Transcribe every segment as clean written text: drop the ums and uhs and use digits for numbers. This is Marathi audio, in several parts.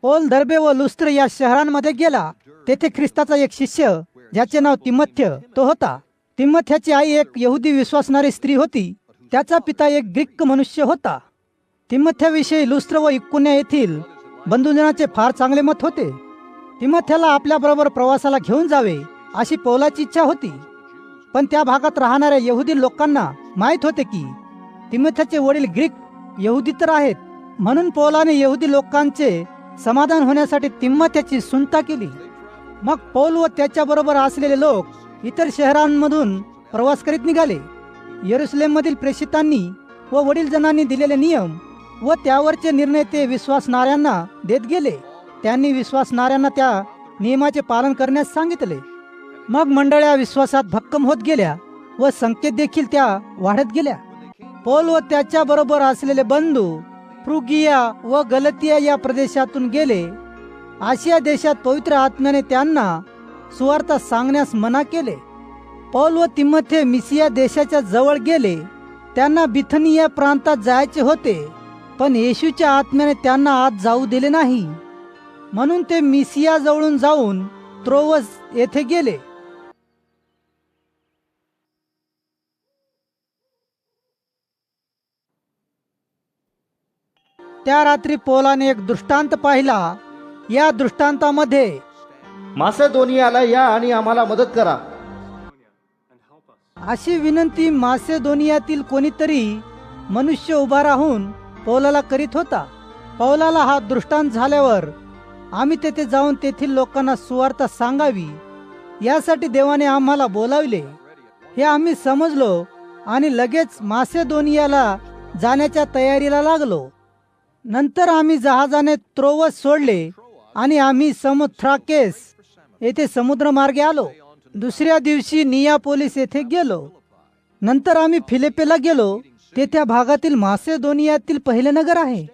पौल दर्बे व लुस्त्र या शहरांमध्ये गेला. तेथे ख्रिस्ताचा एक शिष्य ज्याचे नाव तिमोथेय तो होता. तिमोथेची आई एक यहुदी विश्वासणारी स्त्री होती. त्याचा पिता एक ग्रीक मनुष्य होता. तिमोथेविषयी लुस्त्र व इकुन्या येथील बंधुजनाचे फार चांगले मत होते. तिमोथेला आपल्या बरोबर प्रवासाला घेऊन जावे अशी पौलाची इच्छा होती. पण त्या भागात राहणाऱ्या यहुदी लोकांना माहीत होते की तिमोथेचे वडील ग्रीक यहुदी तर आहेत. म्हणून पौलाने यहुदी लोकांचे समाधान होण्यासाठी तिमोथेची सुनता केली. मग पौल व त्याच्या बरोबर असलेले लोक इतर शहरांमधून प्रवास करीत निघाले. येरुशलेम मधील प्रेषितांनी व वडीलजनांनी दिलेले नियम व त्यावरचे निर्णय ते विश्वासणाऱ्यांना देत गेले. त्यांनी विश्वासणाऱ्यांना त्या नियमाचे पालन करण्यास सांगितले. मग मंडळ्या विश्वासात भक्कम होत गेल्या व संख्येत देखील त्या वाढत गेल्या. पौल व त्याच्या बरोबर असलेले बंधू फ्रुगिया व गलतिया या प्रदेशातून गेले. आशिया देशात पवित्र आत्म्याने त्यांना सुवार्ता सांगण्यास मना केले. पौल व तिमोथे मिसिया देशाच्या जवळ गेले. त्यांना बिथनिया प्रांतात जायचे होते, पण येशूच्या आत्म्याने त्यांना आत जाऊ दिले नाही. म्हणून ते मिसिया जवळून जाऊन त्रोवस येथे गेले. त्या रात्री पौलाने एक दृष्टांत पाहिला. या दृष्टांतामध्ये मासेदोनियाला या आणि आम्हाला मदत करा अशी विनंती मासेदोनियातील कोणीतरी मनुष्य उभा राहून पौलाला करीत होता. पौलाला हा दृष्टांत झाल्यावर आम्ही तेथे जाऊन तेथील लोकांना सुवार्ता सांगावी यासाठी देवाने आम्हाला बोलावले हे आम्ही समजलो आणि लगेच मासेदोनियाला जाण्याच्या तयारीला लागलो. नंतर आम्ही जहाजाने त्रोवस सोडले आणि आम्ही समुथ्राकेस येथे समुद्रमार्गे आलो. दुसऱ्या दिवशी नियापोलिस येथे गेलो. नंतर आम्ही फिलिप्पीला गेलो. ते त्या भागातील मासेदोनियातील पहिले नगर आहे.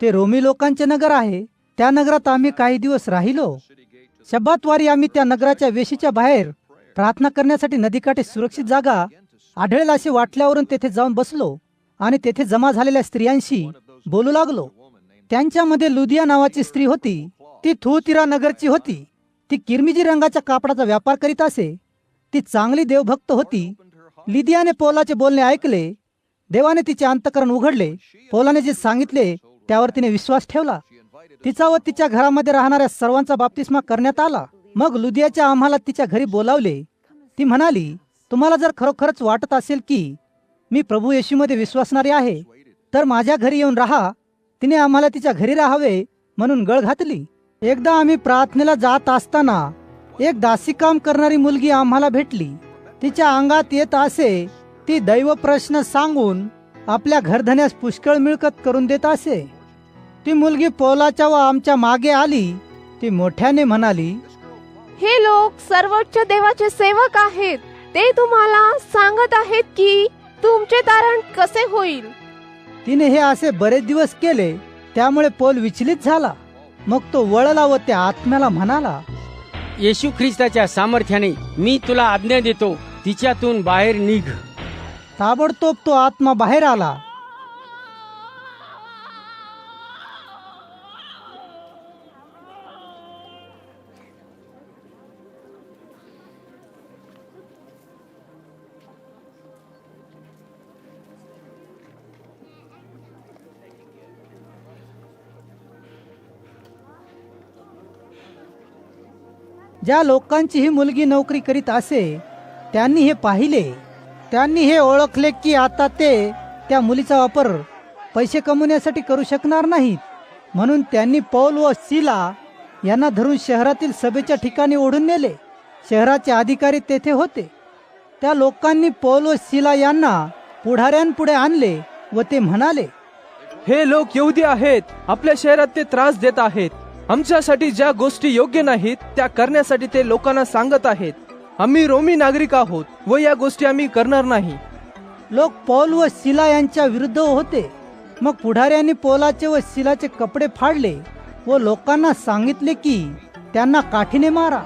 ते रोमी लोकांचे नगर आहे. त्या नगरात आम्ही काही दिवस राहिलो. शब्बातवारी आम्ही त्या नगराच्या वेशीच्या बाहेर प्रार्थना करण्यासाठी नदीकाठी सुरक्षित जागा आढळेल असे वाटल्यावरून तेथे जाऊन बसलो आणि तेथे जमा झालेल्या स्त्रियांशी बोलू लागलो. त्यांच्यामध्ये लुदिया नावाची स्त्री होती. ती थुअतिरा नगरची होती. ती किरमिजी रंगाच्या कापडाचा व्यापार करीत असे. ती चांगली देवभक्त होती. लिदियाने पौलाचे बोलणे ऐकले. देवाने तिचे अंतःकरण उघडले. पौलाने जे सांगितले त्यावर तिने विश्वास ठेवला. तिचा व तिच्या घरामध्ये राहणाऱ्या सर्वांचा बाप्तिस्मा करण्यात आला. मग लुदियाच्या आम्हाला तिच्या घरी बोलावले. ती म्हणाली, तुम्हाला जर खरोखरच वाटत असेल की मी प्रभू येशूमध्ये विश्वासणारी आहे तर माझ्या घरी येऊन राहा. तिने आम्हाला तिच्या घरी राहावे म्हणून गळ घातली. एकदा आम्ही प्रार्थनेला जात असताना एक दासी काम करणारी मुलगी आम्हाला भेटली. तिच्या अंगात येत असे. ती दैव प्रश्न सांगून आपल्या घरधन्यास पुष्कळ मिळकत करून देत असे. ती मुलगी पौलाच्या व आमच्या मागे आली. ती मोठ्याने म्हणाली, हे लोक सर्वोच्च देवाचे सेवक आहेत. ते तुम्हाला सांगत आहेत की तुमचे तारण कसे होईल. तिने हे असे बरेच दिवस केले. त्यामुळे पौल विचलित झाला. मग तो वळला व त्या आत्म्याला म्हणाला, येशू ख्रिस्ताच्या सामर्थ्याने मी तुला आज्ञा देतो, तिच्यातून बाहेर निघ. ताबडतोब तो आत्मा बाहेर आला. ज्या लोकांची ही मुलगी नोकरी करीत असे त्यांनी हे पाहिले. त्यांनी हे ओळखले की आता ते त्या मुलीचा वापर पैसे कमवण्यासाठी करू शकणार नाहीत. म्हणून त्यांनी पौल व सिला यांना धरून शहरातील सभेच्या ठिकाणी ओढून नेले. शहराचे अधिकारी तेथे होते. त्या लोकांनी पौल व सिला यांना पुढाऱ्यांपुढे आणले व ते म्हणाले, हे लोक यहुदी आहेत. आपल्या शहरात ते त्रास देत आहेत. आमच्यासाठी ज्या गोष्टी योग्य नाहीत त्या करण्यासाठी ते लोकांना सांगत आहेत. आम्ही रोमी नागरिक आहोत व या गोष्टी आम्ही करणार नाही. लोक पौल व सिला यांच्या विरुद्ध होते. मग पुढाऱ्यांनी पौलाचे व सिलाचे कपडे फाडले व लोकांना सांगितले की त्यांना काठीने मारा.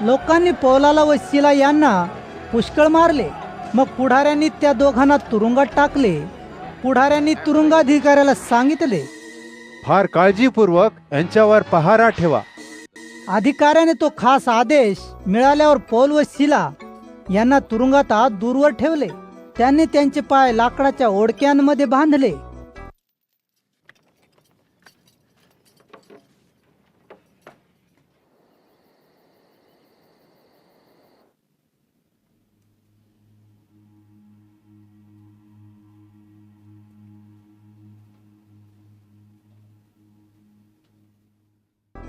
लोकांनी पौलाला व सिला यांना पुष्कळ मारले. मग पुढाऱ्यांनी त्या दोघांना तुरुंगात टाकले. पुढाऱ्यांनी तुरुंगाधिकाऱ्याला सांगितले, फार काळजीपूर्वक यांच्यावर पहारा ठेवा. अधिकाऱ्याने तो खास आदेश मिळाल्यावर पौल व सिला यांना तुरुंगात आत दूरवर ठेवले. त्यांनी त्यांचे पाय लाकडाच्या ओडक्यांमध्ये बांधले.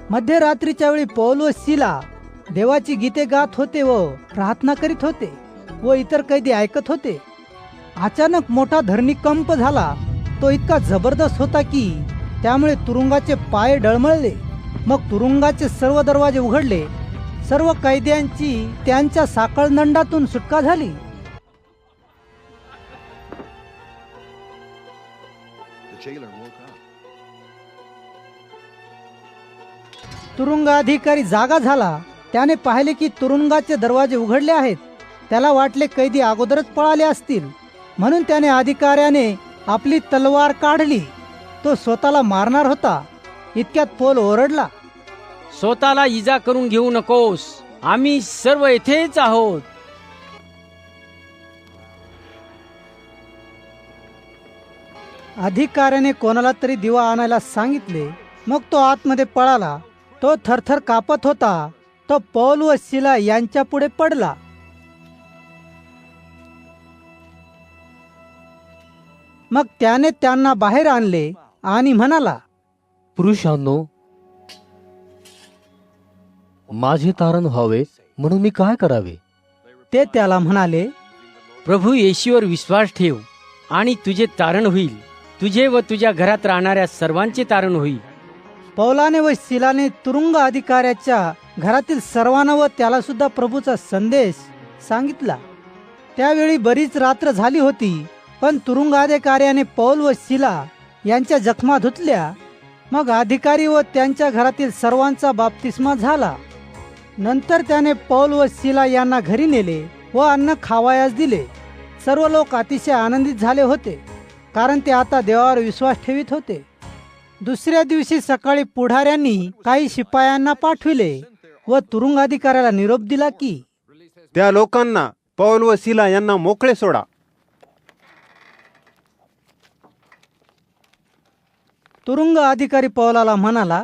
मध्यरात्रीच्या वेळी पौल व सिला देवाची गीते गात होते व प्रार्थना करीत होते व इतर कैदी ऐकत होते. अचानक मोठा धरणीकंप झाला. तो इतका जबरदस्त होता की त्यामुळे तुरुंगाचे पाय डळमळले. मग तुरुंगाचे सर्व दरवाजे उघडले. सर्व कैद्यांची त्यांच्या साखळदंडातून सुटका झाली. तुरुंगाधिकारी जागा झाला. त्याने पाहिले की तुरुंगाचे दरवाजे उघडले आहेत. त्याला वाटले कैदी अगोदरच पळाले असतील, म्हणून त्याने अधिकाऱ्याने आपली तलवार काढली. तो स्वतःला मारणार होता. इतक्यात पौल ओरडला, स्वतःला इजा करून घेऊ नकोस, आम्ही सर्व येथेच आहोत. अधिकाऱ्याने कोणाला तरी दिवा आणायला सांगितले. मग तो आतमध्ये पळाला. तो थरथर कापत होता. तो पौल व सिला यांच्या पुढे पडला. मग त्याने त्यांना बाहेर आणले आणि म्हणाला, पुरुषांनो, माझे तारण व्हावे म्हणून मी काय करावे? ते त्याला म्हणाले, प्रभू येशूवर विश्वास ठेव आणि तुझे तारण होईल. तुझे व तुझ्या घरात राहणाऱ्या सर्वांचे तारण होईल. पौलाने व सिलाने तुरुंग अधिकाऱ्याच्या घरातील सर्वांना व त्याला सुद्धा प्रभूचा संदेश सांगितला. त्यावेळी बरीच रात्र झाली होती, पण तुरुंग अधिकाऱ्याने पौल व सिला यांच्या जखमा धुतल्या. मग अधिकारी व त्यांच्या घरातील सर्वांचा बाप्तिस्मा झाला. नंतर त्याने पौल व सिला यांना घरी नेले व अन्न खावायास दिले. सर्व लोक अतिशय आनंदित झाले होते, कारण ते आता देवावर विश्वास ठेवित होते. दुसऱ्या दिवशी सकाळी पुढाऱ्यांनी काही शिपायांना पाठविले व तुरुंग अधिकाऱ्याला निरोप दिला की त्या लोकांना पौल व सिला यांना मोकळे सोडा. तुरुंग अधिकारी पौलाला म्हणाला,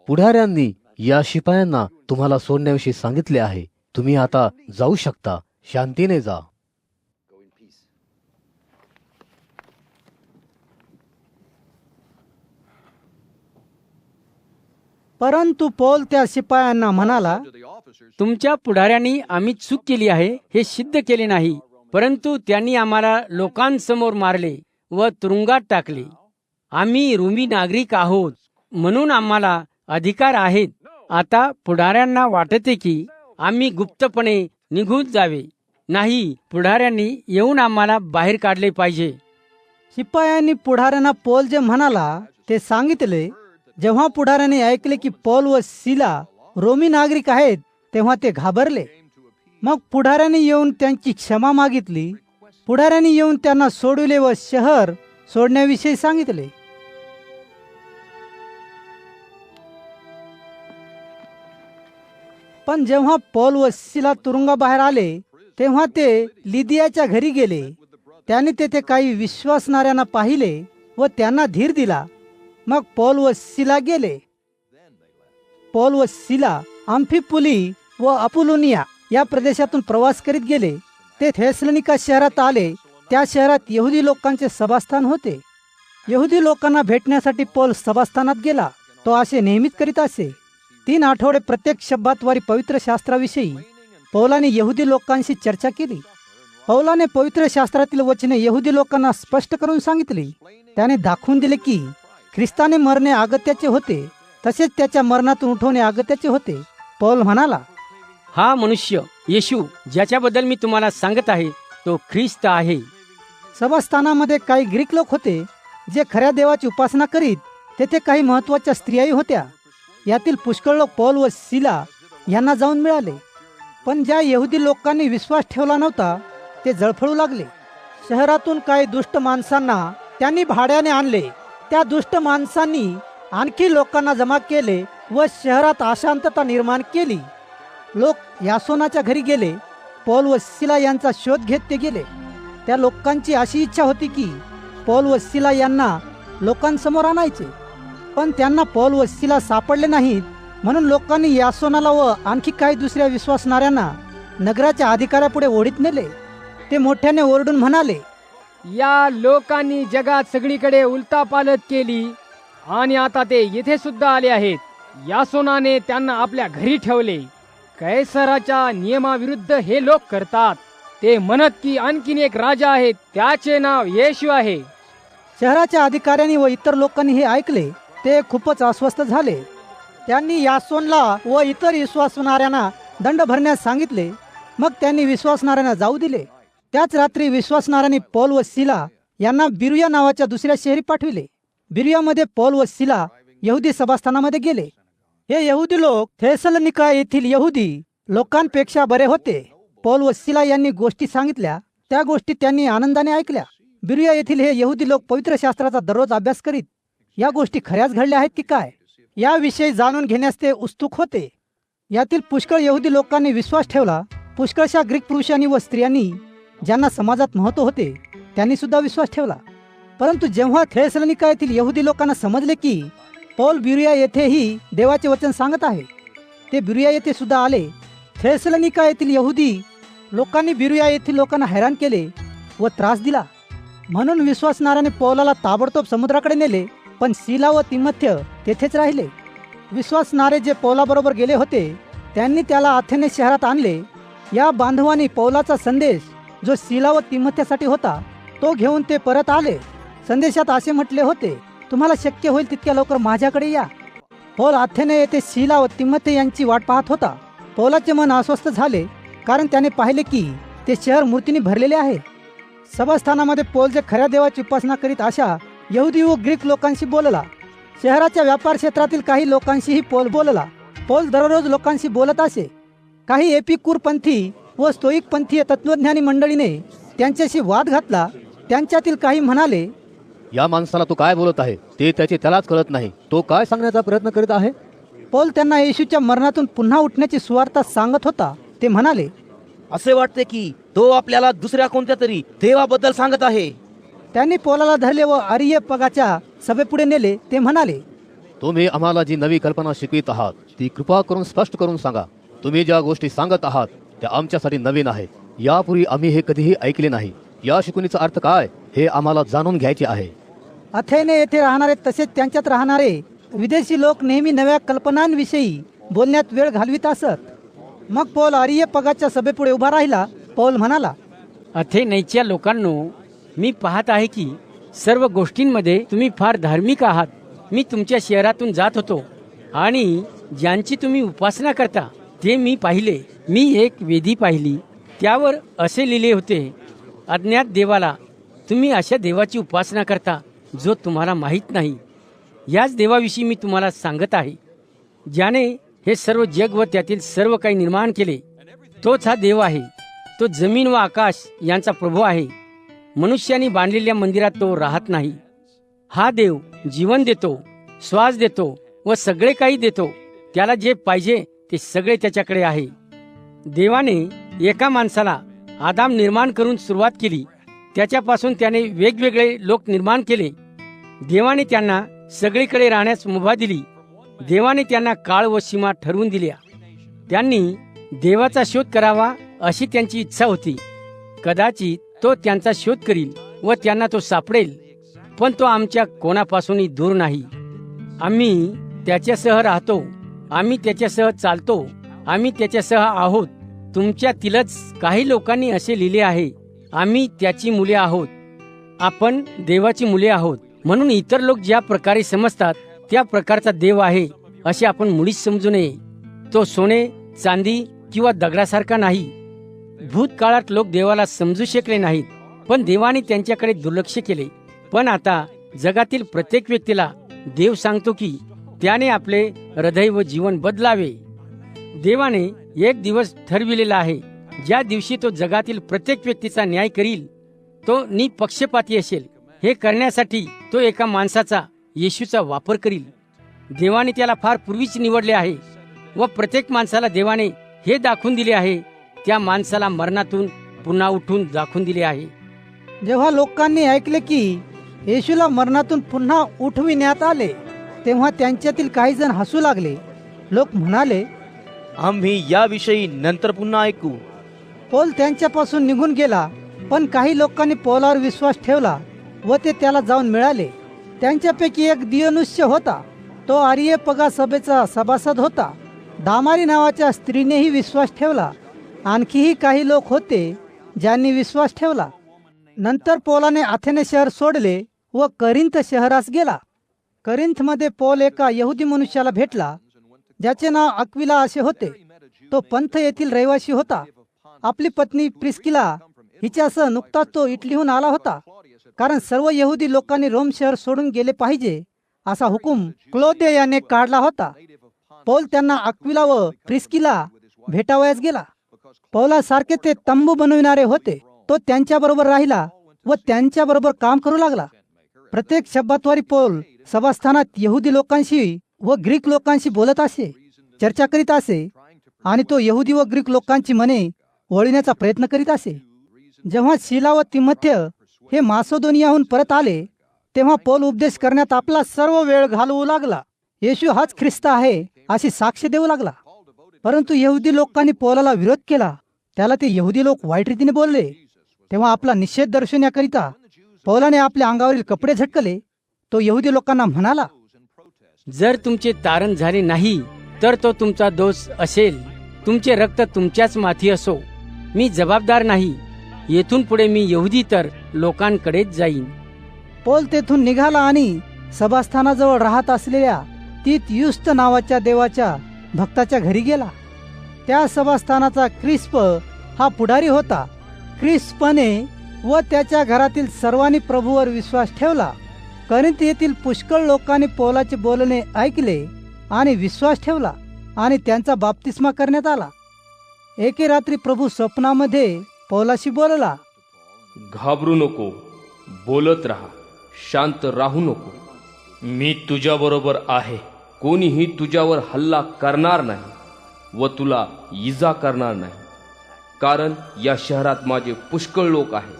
पुढाऱ्यांनी या शिपायांना तुम्हाला सोडण्याविषयी सांगितले आहे. तुम्ही आता जाऊ शकता. शांतीने जा. परंतु पौल त्या शिपायांना म्हणाला, तुमच्या पुढाऱ्यांनी आम्ही चूक केली आहे हे सिद्ध केले नाही, परंतु त्यांनी आम्हाला लोकांसमोर मारले व तुरुंगात टाकले. आम्ही रोमी नागरिक आहोत म्हणून आम्हाला अधिकार आहेत. आता पुढाऱ्यांना वाटते की आम्ही गुप्तपणे निघून जावे. नाही, पुढाऱ्यांनी येऊन आम्हाला बाहेर काढले पाहिजे. शिपायांनी पुढाऱ्यांना पौल जे म्हणाला ते सांगितले. जेव्हा पुढाऱ्यांनी ऐकले की पौल व सिला रोमी नागरिक आहेत, तेव्हा ते घाबरले. मग पुढाऱ्यांनी येऊन त्यांची क्षमा मागितली. पुढाऱ्यांनी येऊन त्यांना सोडविले व शहर सोडण्याविषयी सांगितले. पण जेव्हा पौल व सिला तुरुंगाबाहेर आले, तेव्हा ते लिदियाच्या घरी गेले. त्यांनी तेथे काही विश्वासणाऱ्यांना पाहिले व त्यांना धीर दिला. मग पौल व सिला गेले. पौल व सिला आम्फिपुली व अपुलोनिया या प्रदेशातून प्रवास करीत गेले. ते थेसलोनिका शहरात आले. त्या शहरात यहुदी लोकांचे सभास्थान होते. यहुदी लोकांना भेटण्यासाठी पौल सभास्थानात गेला. तो असे नेहमीच करीत असे. 3 आठवडे प्रत्येक शब्दाद्वारे पवित्र शास्त्राविषयी पौलाने यहुदी लोकांशी चर्चा केली. पौलाने पवित्र शास्त्रातील वचने यहुदी लोकांना स्पष्ट करून सांगितली. त्याने दाखवून दिले की ख्रिस्ताने मरणे अगत्याचे होते, तसेच त्याच्या मरणातून उठवणे अगत्याचे होते. पौल म्हणाला, हा मनुष्य येशू ज्याच्याबद्दल मी तुम्हाला सांगत आहे तो ख्रिस्त आहे. सभास्थानामध्ये काही ग्रीक लोक होते जे खऱ्या देवाची उपासना करीत. तेथे काही महत्वाच्या स्त्रियाही होत्या. यातील पुष्कळ लोक पौल व सिला यांना जाऊन मिळाले. पण ज्या यहुदी लोकांनी विश्वास ठेवला नव्हता ते जळफळू लागले. शहरातून काही दुष्ट माणसांना त्यांनी भाड्याने आणले. त्या दुष्ट माणसांनी आणखी लोकांना जमा केले व शहरात अशांतता निर्माण केली. लोक यासोनाच्या घरी गेले. पौल व सिला यांचा शोध घेत ते गेले. त्या लोकांची अशी इच्छा होती की पौल व सिला यांना लोकांसमोर आणायचे, पण त्यांना पौल व सिला सापडले नाहीत. म्हणून लोकांनी यासोनाला व आणखी काही दुसऱ्या विश्वासणाऱ्यांना नगराच्या अधिकाऱ्यापुढे ओढीत नेले. ते मोठ्याने ओरडून म्हणाले, या लोकांनी जगात सगळीकडे उलतापालत केली आणि आता ते येथे सुद्धा आले आहेत. यासोनाने त्यांना आपल्या घरी ठेवले. कैसराच्या नियमाविरुद्ध हे लोक करतात. ते म्हणत की आणखीन एक राजा आहे, त्याचे नाव येशू आहे. शहराच्या अधिकाऱ्यांनी व इतर लोकांनी हे ऐकले. ते खूपच अस्वस्थ झाले. त्यांनी यासोनला व इतर विश्वासणाऱ्यांना दंड भरण्यास सांगितले. मग त्यांनी विश्वासणाऱ्यांना जाऊ दिले. त्याच रात्री विश्वासणाऱ्यांनी पौल व सिला यांना बिरुया नावाच्या दुसऱ्या शहरी पाठविले. बिरुयामध्ये पौल व सिला यहुदी सभास्थानामध्ये गेले. हे यहुदी लोक थेसलोनिका येथील यहुदी लोकांपेक्षा बरे होते. पौल व सिला यांनी गोष्टी सांगितल्या. त्या गोष्टी त्यांनी आनंदाने ऐकल्या. बिरुया येथील हे यहुदी लोक पवित्र शास्त्राचा दररोज अभ्यास करीत या गोष्टी खऱ्याच घडल्या आहेत की काय याविषयी जाणून घेण्यास ते उत्सुक होते. यातील पुष्कळ यहुदी लोकांनी विश्वास ठेवला. पुष्कळशा ग्रीक पुरुषांनी व स्त्रियांनी ज्यांना समाजात महत्त्व होते त्यांनी सुद्धा विश्वास ठेवला. परंतु जेव्हा थेसलोनिका येथील यहुदी लोकांना समजले की पौल बिरुया येथेही देवाचे वचन सांगत आहे, ते बिरुया येथे सुद्धा आले. थेसलोनिका येथील यहुदी लोकांनी बिरुया येथील लोकांना हैराण केले व त्रास दिला. म्हणून विश्वासणाऱ्याने पौलाला ताबडतोब समुद्राकडे नेले. पण सिला व तिमोथेय तेथेच राहिले. विश्वासणारे जे पौलाबरोबर गेले होते त्यांनी त्याला अथेनेस शहरात आणले. या बांधवांनी पौलाचा संदेश जो सिला व तिमोथेसाठी होता तो घेऊन ते परत आले. संदेशात असे म्हटले होते, तुम्हाला शक्य होईल तितक्या लवकर माझ्याकडे या. पौल अथेने येथे सिला व तिमोथेय यांची वाट पाहत होता. पौलाचे मन अस्वस्थ झाले, कारण त्याने पाहिले की ते शहर मूर्तीने भरलेले आहे. सभास्थानामध्ये पौल जे खऱ्या देवाची उपासना करीत अशा यहुदी व ग्रीक लोकांशी बोलला. शहराच्या व्यापार क्षेत्रातील काही लोकांशीही पौल बोलला. पौल दररोज लोकांशी बोलत असे. काही एपिकूरपंथी व स्तोईक पंथीय तत्वज्ञानी मंडळीने त्यांच्याशी वाद घातला. त्यांच्यातील काही म्हणाले, या माणसाला तो काय बोलत आहे ते त्यालाच कळत नाही. तो काय सांगण्याचा प्रयत्न करीत आहे? पौल त्यांना येशूच्या मरणातून पुन्हा उठण्याची सुवार्ता सांगत होता. ते म्हणाले, असे वाटते की तो आपल्याला दुसऱ्या कोणत्या तरी देवाबद्दल सांगत आहे. त्यांनी पौलाला धरले व अरियपगाच्या सभेपुढे नेले. ते म्हणाले, तुम्ही आम्हाला जी नवी कल्पना शिकवित आहात ती कृपा करून स्पष्ट करून सांगा. तुम्ही ज्या गोष्टी सांगत आहात त्या आमच्यासाठी नवीन आहेत. यापूर्वी आम्ही हे कधीही ऐकले नाही. या शिकवणीचा अर्थ काय हे आम्हाला जाणून घ्यायचे आहे. अथेने येथे राहणारे तसेच त्यांच्यात राहणारे विदेशी लोक नेहमी नव्या कल्पनांविषयी बोलण्यात वेळ घालवित असत. मग पौल अरियपगाच्या सभेपुढे उभा राहिला. पौल म्हणाला, अथेनेच्या लोकांनो, मी पाहत आहे की सर्व गोष्टींमध्ये तुम्ही फार धार्मिक आहात. मी तुमच्या शहरातून जात होतो आणि ज्यांची तुम्ही उपासना करता ते मी पाहिले. मी एक वेदी पाहिली, त्यावर असे लिहिले होते, अज्ञात देवाला तुम्ही अशा देवाची उपासना करता जो तुम्हाला माहीत नाही. याच देवाविषयी मी तुम्हाला सांगत आहे, ज्याने हे सर्व जग व त्यातील सर्व काही निर्माण केले. तोच हा देव आहे. तो जमीन व आकाश यांचा प्रभू आहे. मनुष्याने बांधलेल्या मंदिरात तो राहत नाही. हा देव जीवन देतो, श्वास देतो व सगळे काही देतो. त्याला जे पाहिजे ते सगळे त्याच्याकडे आहे. देवाने एका माणसाला आदाम निर्माण करून सुरुवात केली. त्याच्यापासून त्याने वेगवेगळे लोक निर्माण केले. देवाने त्यांना सगळीकडे राहण्यास मुभा दिली. देवाने त्यांना काळ व सीमा ठरवून दिल्या. त्यांनी देवाचा शोध करावा अशी त्यांची इच्छा होती. कदाचित तो त्यांचा शोध करील व त्यांना तो सापडेल, पण तो आमच्या कोणापासूनही दूर नाही. आम्ही त्याच्यासह राहतो, आम्ही त्याच्यासह चालतो, आम्ही त्याच्यासह आहोत. तुमच्यातीलच काही लोकांनी असे लिहिले आहे, आम्ही त्याची मुले आहोत, आपण देवाची मुले आहोत. म्हणून इतर लोक ज्या प्रकारे समजतात त्या प्रकारचा देव आहे असे आपण मुळीच समजू नये. तो सोने, चांदी किंवा दगडासारखा नाही. भूतकाळात लोक देवाला समजू शकले नाहीत, पण देवाने त्यांच्याकडे दुर्लक्ष केले. पण आता जगातील प्रत्येक व्यक्तीला देव सांगतो की त्याने आपले हृदय व जीवन बदलावे. देवाने एक दिवस ठरविलेला आहे, ज्या दिवशी तो जगातील प्रत्येक व्यक्तीचा न्याय करील. तो निपक्षपाती असेल. हे करण्यासाठी तो एका माणसाचा, येशूचा वापर करील. देवाने त्याला फार पूर्वीच निवडले आहे व प्रत्येक माणसाला देवाने हे दाखवून दिले आहे, त्या माणसाला मरणातून पुन्हा उठून दाखवून दिले आहे. जेव्हा लोकांनी ऐकले की येशूला मरणातून पुन्हा उठविण्यात आले, तेव्हा त्यांच्यातील काही जण हसू लागले. लोक म्हणाले, आम्ही याविषयी नंतर पुन्हा ऐकू. पौल त्यांच्यापासून निघून गेला, पण काही लोकांनी पौलावर विश्वास ठेवला व ते त्याला जाऊन मिळाले. त्यांच्यापैकी एक दियनुष्य होता. तो आरियेपगा सभेचा सभासद होता. दामारी नावाच्या स्त्रीनेही विश्वास ठेवला. आणखीही काही लोक होते ज्यांनी विश्वास ठेवला. नंतर पौलाने अथेने शहर सोडले व करिंथ शहरास गेला. करिंथमध्ये पौल एका यहुदी मनुष्याला भेटला, ज्याचे नाव अक्विला असे होते. तो पंथ येथील रहिवासी होता. आपली पत्नी प्रिस्किला हिच्यासह नुकताच तो इटलीहून आला होता, कारण सर्व यहुदी लोकांनी रोम शहर सोडून गेले पाहिजे असा हुकूम क्लोदे याने काढला होता. पौल त्यांना अक्विला व प्रिस्किला भेटावयास गेला. पौलासारखे ते तंबू बनविणारे होते. तो त्यांच्याबरोबर राहिला व त्यांच्याबरोबर काम करू लागला. प्रत्येक शब्दाद्वारी पौल सभास्थानात यहुदी लोकांशी व ग्रीक लोकांशी बोलत असे, चर्चा करीत असे आणि तो यहुदी व ग्रीक लोकांची मने वळविण्याचा प्रयत्न करीत असे. जेव्हा शिला व तिमोथेय हे मासिदोनियाहून परत आले, तेव्हा पौल उपदेश करण्यात आपला सर्व वेळ घालवू लागला. येशू हाच ख्रिस्त आहे अशी साक्ष देऊ लागला. परंतु यहुदी लोकांनी पौलाला विरोध केला. त्याला ते यहुदी लोक वाईट रीतीने बोलले. तेव्हा आपला निषेध दर्शवण्याकरिता पौलाने आपल्या अंगावरील कपडे झटकले. तो यहुदी लोकांना म्हणाला, जर तुमचे तारण झाले नाही तर तो तुमचा दोष असेल. तुमचे रक्त तुमच्याच माथी असो. मी जबाबदार नाही. येथून पुढे मी यहुदी तर लोकांकडेच जाईन. पौल तेथून निघाला आणि सभास्थानाजवळ राहत असलेल्या तीतयुस्त नावाच्या देवाच्या भक्ताच्या घरी गेला. त्या सभास्थानाचा क्रिस्प हा पुढारी होता. क्रिस्पने व त्याच्या घरातील सर्वांनी प्रभूवर विश्वास ठेवला. करिंथ येथील पुष्कळ लोकांनी पौलाचे बोलणे ऐकले आणि विश्वास ठेवला आणि त्यांचा बाप्तिस्मा करण्यात आला. एके रात्री प्रभू स्वप्नामध्ये पौलाशी बोलला, घाबरू नको, बोलत राहा, शांत राहू नको. मी तुझ्याबरोबर आहे. कोणीही तुझ्यावर हल्ला करणार नाही व तुला इजा करणार नाही, कारण या शहरात माझे पुष्कळ लोक आहेत.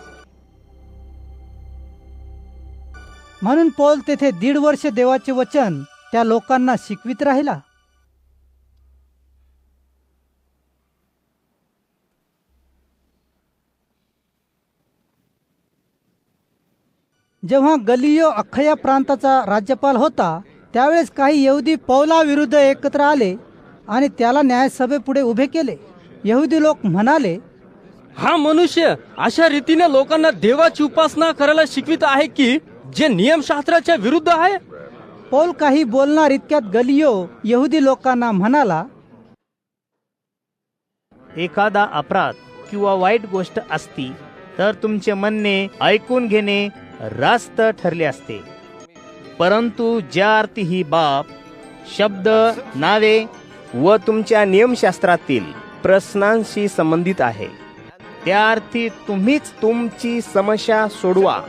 म्हणून पौल तेथे 1.5 वर्ष देवाचे वचन त्या लोकांना शिकवित राहिला. जेव्हा गलियो अखया प्रांताचा राज्यपाल होता, त्यावेळेस काही यहुदी पौलाविरुद्ध एकत्र आले आणि त्याला न्यायसभेपुढे उभे केले. यहुदी लोक म्हणाले, हा मनुष्य अशा रीतीने लोकांना देवाची उपासना करायला शिकवित आहे की जे नियमशास्त्राच्या विरुद्ध आहे. पौल काही बोलणार इतक्यात गलियो यहुदी लोकांना म्हणाला, एखादा अपराध किंवा वाईट गोष्ट असती तर तुमचे म्हणणे ऐकून घेणे रास्त ठरले असते. परंतु ज्या अर्थी ही बाब, शब्द, नावे व तुमच्या नियमशास्त्रातील प्रश्नांशी संबंधित आहे, त्या अर्थी तुम्हीच तुमची समस्या सोडवा.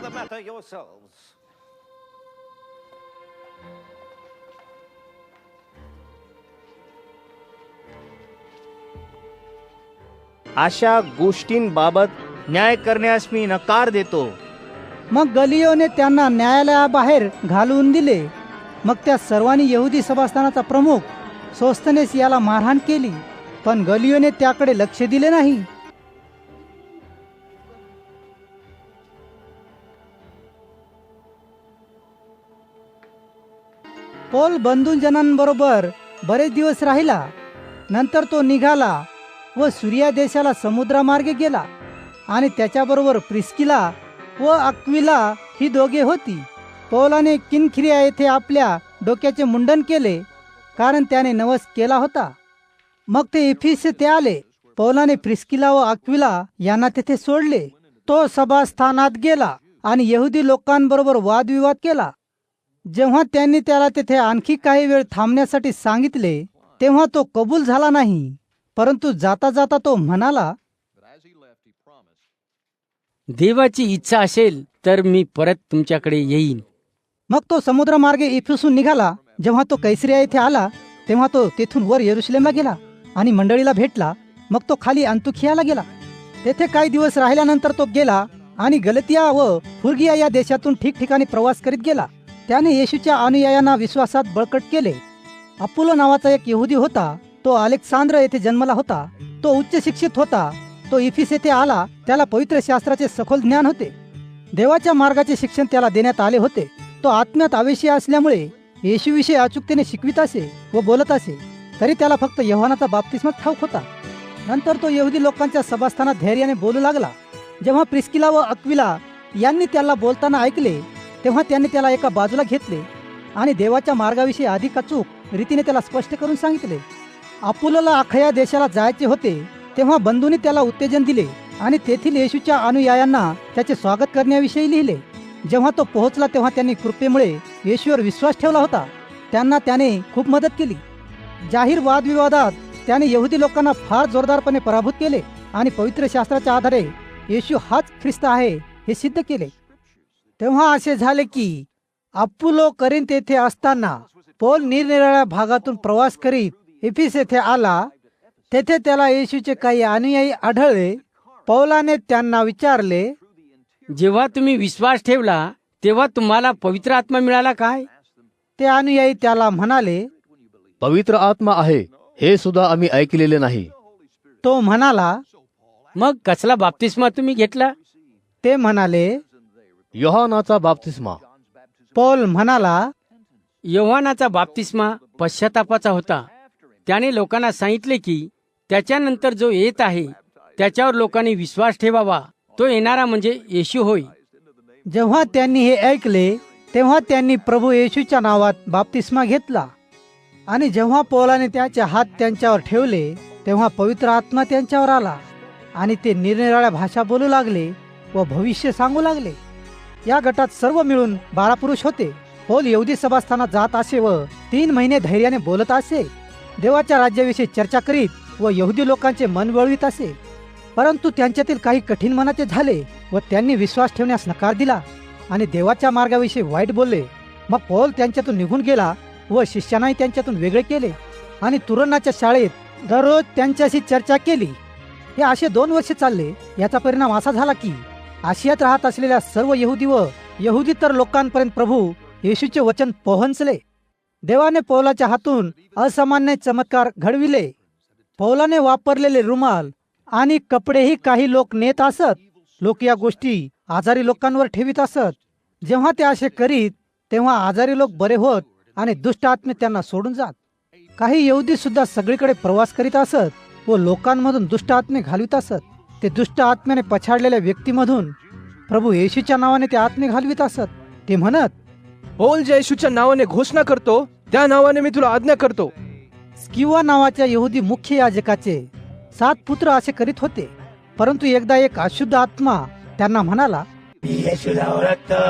अशा गोष्टींबाबत न्याय करण्यास मी नकार देतो. मग गलियोने त्यांना न्यायालयाबाहेर घालवून दिले. मग त्या सर्वांनी यहुदी सभास्थानाचा प्रमुख सोस्थनेस याला मारहाण केली, पण गलियोने त्याकडे लक्ष दिले नाही. पौल बंधूजनांबरोबर बरेच दिवस राहिला. नंतर तो निघाला व सुरिया देशाला समुद्रामार्गे गेला आणि त्याच्याबरोबर प्रिस्किला व अक्विला ही दोघे होती. पौलाने किनखिरिया येथे आपल्या डोक्याचे मुंडन केले, कारण त्याने नवस केला होता. मग ते इफिस येथे आले. पौलाने प्रिस्किला व अक्विला यांना तेथे सोडले. तो सभास्थानात गेला आणि यहुदी लोकांबरोबर वादविवाद केला. जेव्हा त्यांनी त्याला तेथे आणखी काही वेळ थांबण्यासाठी सांगितले, तेव्हा तो कबूल झाला नाही, परंतु जाता जाता तो म्हणाला, देवाची इच्छा असेल तर मी परत तुमच्याकडे येईन. मग तो समुद्रमार्गे इफिसून निघाला. जेव्हा तो कैसरिया येथे आला तेव्हा तो तेथून वर यरुशलेमला गेला आणि मंडळीला भेटला. मग तो खाली अंतुखियाला गेला. तेथे काही दिवस राहिल्यानंतर तो गेला आणि गलतिया व फुर्गिया या देशातून ठिकठिकाणी प्रवास करीत गेला. त्याने येशूच्या अनुयायांना विश्वासात बळकट केले. अपुलो नावाचा एक यहुदी होता. तो अलेक्सांद्र येथे जन्मला होता. तो उच्च शिक्षित होता. तो इफिस येथे आला. त्याला पवित्र शास्त्राचे सखोल ज्ञान होते. देवाच्या मार्गाचे शिक्षण त्याला देण्यात आले होते. तो आत्म्यात आवेशी असल्यामुळे येशूविषयी अचूकतेने शिकवित असे व बोलत असे. तरी त्याला फक्त योहानाचा बाप्तिस्मा ठाऊक होता. नंतर तो यहुदी लोकांच्या सभास्थानात धैर्याने बोलू लागला. जेव्हा प्रिस्किला व अक्विला यांनी त्याला बोलताना ऐकले तेव्हा त्यांनी त्याला एका बाजूला घेतले आणि देवाच्या मार्गाविषयी अधिक अचूक रीतीने त्याला स्पष्ट करून सांगितले. अपुलोला अखया देशाला जायचे होते तेव्हा बंधूंनी त्याला उत्तेजन दिले आणि तेथील येशूच्या अनुयायांना त्याचे स्वागत करण्याविषयी लिहिले. जेव्हा तो पोहोचला तेव्हा त्यांनी कृपेमुळे येशूवर विश्वास ठेवला होता. त्यांना त्याने खूप मदत केली. जाहीर वादविवादात त्याने यहुदी लोकांना फार जोरदारपणे पराभूत केले आणि पवित्र शास्त्राच्या आधारे येशू हाच ख्रिस्त आहे हे सिद्ध केले. तेव्हा असे झाले की अपुलो करिंथ येथे असताना पौल निरनिराळ्या भागातून प्रवास करीत इफिस येथे आला. तेथे त्याला येशूचे काही अनुयायी आढळले. पौलाने त्यांना विचारले, जेव्हा तुम्ही विश्वास ठेवला तेव्हा तुम्हाला पवित्र आत्मा मिळाला काय? ते अनुयायी त्याला म्हणाले, पवित्र आत्मा आहे हे सुद्धा आम्ही ऐकलेले नाही. तो म्हणाला, मग कसला बाप्तिस्मा तुम्ही घेतला? ते म्हणाले, योहानाचा बाप्तिस्मा. पौल म्हणाला, योहानाचा बाप्तिस्मा पश्चातापाचा होता. त्याने लोकांना सांगितले की त्याच्यानंतर जो येत आहे त्याच्यावर लोकांनी विश्वास ठेवावा. तो येणारा म्हणजे येशू होय. जेव्हा त्यांनी हे ऐकले तेव्हा त्यांनी प्रभू येशूच्या नावात बाप्तिस्मा घेतला. आणि जेव्हा पौलाने त्याचे हात त्यांच्यावर ठेवले तेव्हा पवित्र आत्मा त्यांच्यावर आला आणि ते निरनिराळ्या भाषा बोलू लागले व भविष्य सांगू लागले. या गटात सर्व मिळून 12 पुरुष होते. पौल यहुदी सभास्थानात जात असे व 3 महिने धैर्याने बोलत असे. देवाच्या राज्याविषयी चर्चा करीत व यहुदी लोकांचे मन वळवित असे. परंतु त्यांच्यातील काही कठीण मनाचे झाले व त्यांनी विश्वास ठेवण्यास नकार दिला आणि देवाच्या मार्गाविषयी वाईट बोलले. मग पौल त्यांच्यातून निघून गेला व शिष्यांनाही त्यांच्यातून वेगळे केले आणि तुरणाच्या शाळेत दररोज त्यांच्याशी चर्चा केली. हे असे 2 वर्षे चालले. याचा परिणाम असा झाला की आशियात राहत असलेल्या सर्व यहुदी व यहुदीतर लोकांपर्यंत प्रभू येशूचे वचन पोहोचले. देवाने पौलाच्या हातून असामान्य चमत्कार घडविले. पौलाने वापरलेले रुमाल आणि कपडेही काही लोक नेत असत. लोक या गोष्टी आजारी लोकांवर ठेवीत असत. जेव्हा ते असे करीत तेव्हा आजारी लोक बरे होत आणि दुष्ट आत्मे त्यांना सोडून जात. काही यहुदी सुद्धा सगळीकडे प्रवास करीत असत व लोकांमधून दुष्ट आत्मे घालवित असत. ते दुष्ट आत्म्याने पछाडलेल्या व्यक्तीमधून प्रभू येशूच्या नावाने ते आत्मे घालवित असत. ते म्हणत, पौल ज्या येशूच्या नावाने घोषणा करतो त्या नावाने मी तुला आज्ञा करतो. स्किवा नावाच्या यहुदी मुख्य याजकाचे 7 पुत्र असे करीत होते. परंतु एकदा एक अशुद्ध आत्मा त्यांना म्हणाला, येशूला ओळखतो.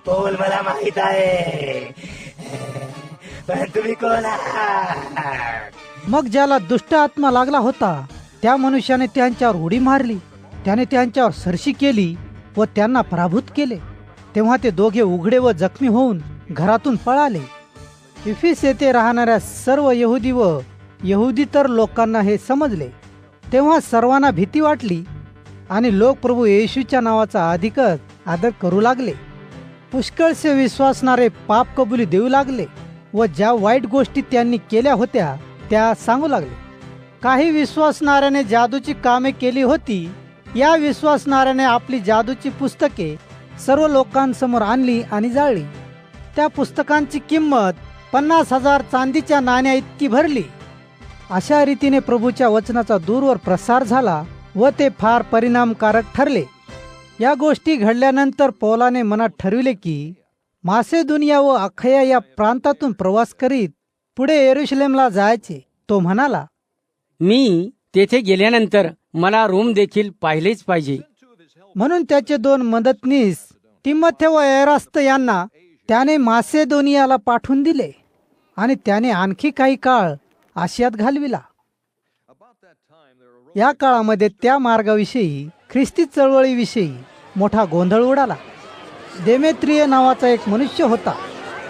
पौल मला माहित आहे, पण तुम्ही कोण आहात? मग ज्याला दुष्ट आत्मा लागला होता त्या मनुष्याने त्यांच्यावर उडी मारली. त्याने त्यांच्यावर सरशी केली व त्यांना पराभूत केले. तेव्हा ते दोघे उघडे व जखमी होऊन घरातून पळाले. इफिस येथे राहणाऱ्या सर्व यहुदी व यहुदीतर लोकांना हे समजले. तेव्हा सर्वांना भीती वाटली आणि लोक प्रभू येशूच्या नावाचा अधिकच आदर करू लागले. पुष्कळसे विश्वासणारे पाप कबुली देऊ लागले व ज्या वाईट गोष्टी त्यांनी केल्या होत्या त्या सांगू लागले. काही विश्वासणाऱ्याने जादूची कामे केली होती. या विश्वासणाऱ्याने आपली जादूची पुस्तके सर्व लोकांसमोर आणली आणि जाळली. त्या पुस्तकांची किंमत 50,000 चांदीच्या नाण्या इतकी भरली. अशा रीतीने प्रभूच्या वचनाचा दूरवर प्रसार झाला व ते फार परिणामकारक ठरले. या गोष्टी घडल्यानंतर पौलाने मनात ठरविले की मासेदोनिया व अखया या प्रांतातून प्रवास करीत पुढे येरुशलेमला जायचे. तो म्हणाला, मी तेथे गेल्यानंतर मला रोम देखील पाहिलेच पाहिजे. म्हणून त्याचे 2 मदतनीस तिमोथेव व एरास्त यांना त्याने मासेदोनियाला पाठवून दिले. आणि त्याने आणखी काही काळ आशियात घालविला. या काळामध्ये त्या मार्गाविषयी, ख्रिस्ती चळवळीविषयी मोठा गोंधळ उडाला. देमेत्रिय नावाचा एक मनुष्य होता.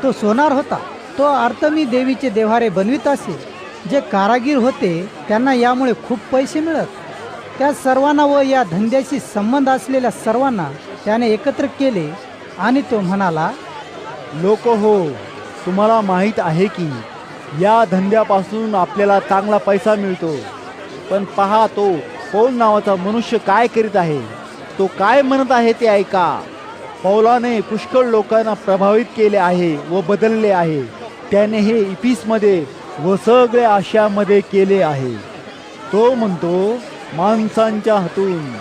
तो सोनार होता. तो आर्तमी देवीचे देव्हारे बनवित असे. जे कारागीर होते त्यांना यामुळे खूप पैसे मिळत. त्या सर्वांना व या धंद्याशी संबंध असलेल्या सर्वांना त्याने एकत्र केले आणि तो म्हणाला, लोक हो, तुम्हाला माहीत आहे की या धंद्यापासून आपल्याला चांगला पैसा मिळतो. पण पहा, तो पौल नावाचा मनुष्य काय करीत आहे. तो काय म्हणत आहे ते ऐका. पौलाने पुष्कळ लोकांना प्रभावित केले आहे व बदलले आहे. त्याने हे इफिसमध्ये व सगळे आशियामध्ये केले आहे. तो म्हणतो, माणसांच्या हातून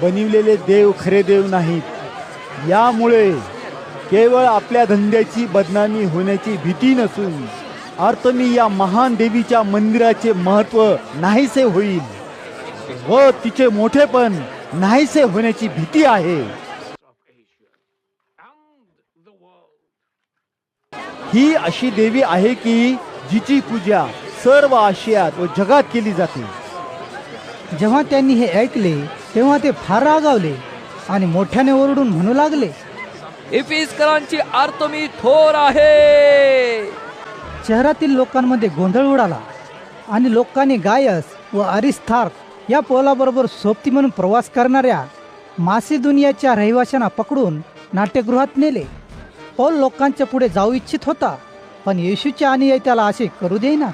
बनविलेले देव खरे देव नाहीत. यामुळे केवळ आपल्या धंद्याची बदनामी होण्याची भीती नसून आर्तमी या महान देवीच्या मंदिराचे महत्त्व नाहीसे होईल व तिचे मोठेपण नाहीसे होण्याची भीती आहे. ही अशी देवी आहे की जिची पूजा सर्व आशियात व जगात केली जाते. जेव्हा त्यांनी हे ऐकले तेव्हा ते फार रागावले आणि मोठ्याने ओरडून म्हणू लागले, इफिसकरांची आर्तमी थोर आहे. शहरातील लोकांमध्ये गोंधळ उडाला आणि लोकांनी गायस व अरिस्थार्क या पौलाबरोबर सोबती म्हणून प्रवास करणाऱ्या मासिदोनियाच्या रहिवाशांना पकडून नाट्यगृहात नेले. पौल लोकांच्या पुढे जाऊ इच्छित होता, पण येशूचे अनुयायी त्याला असे करू देईना.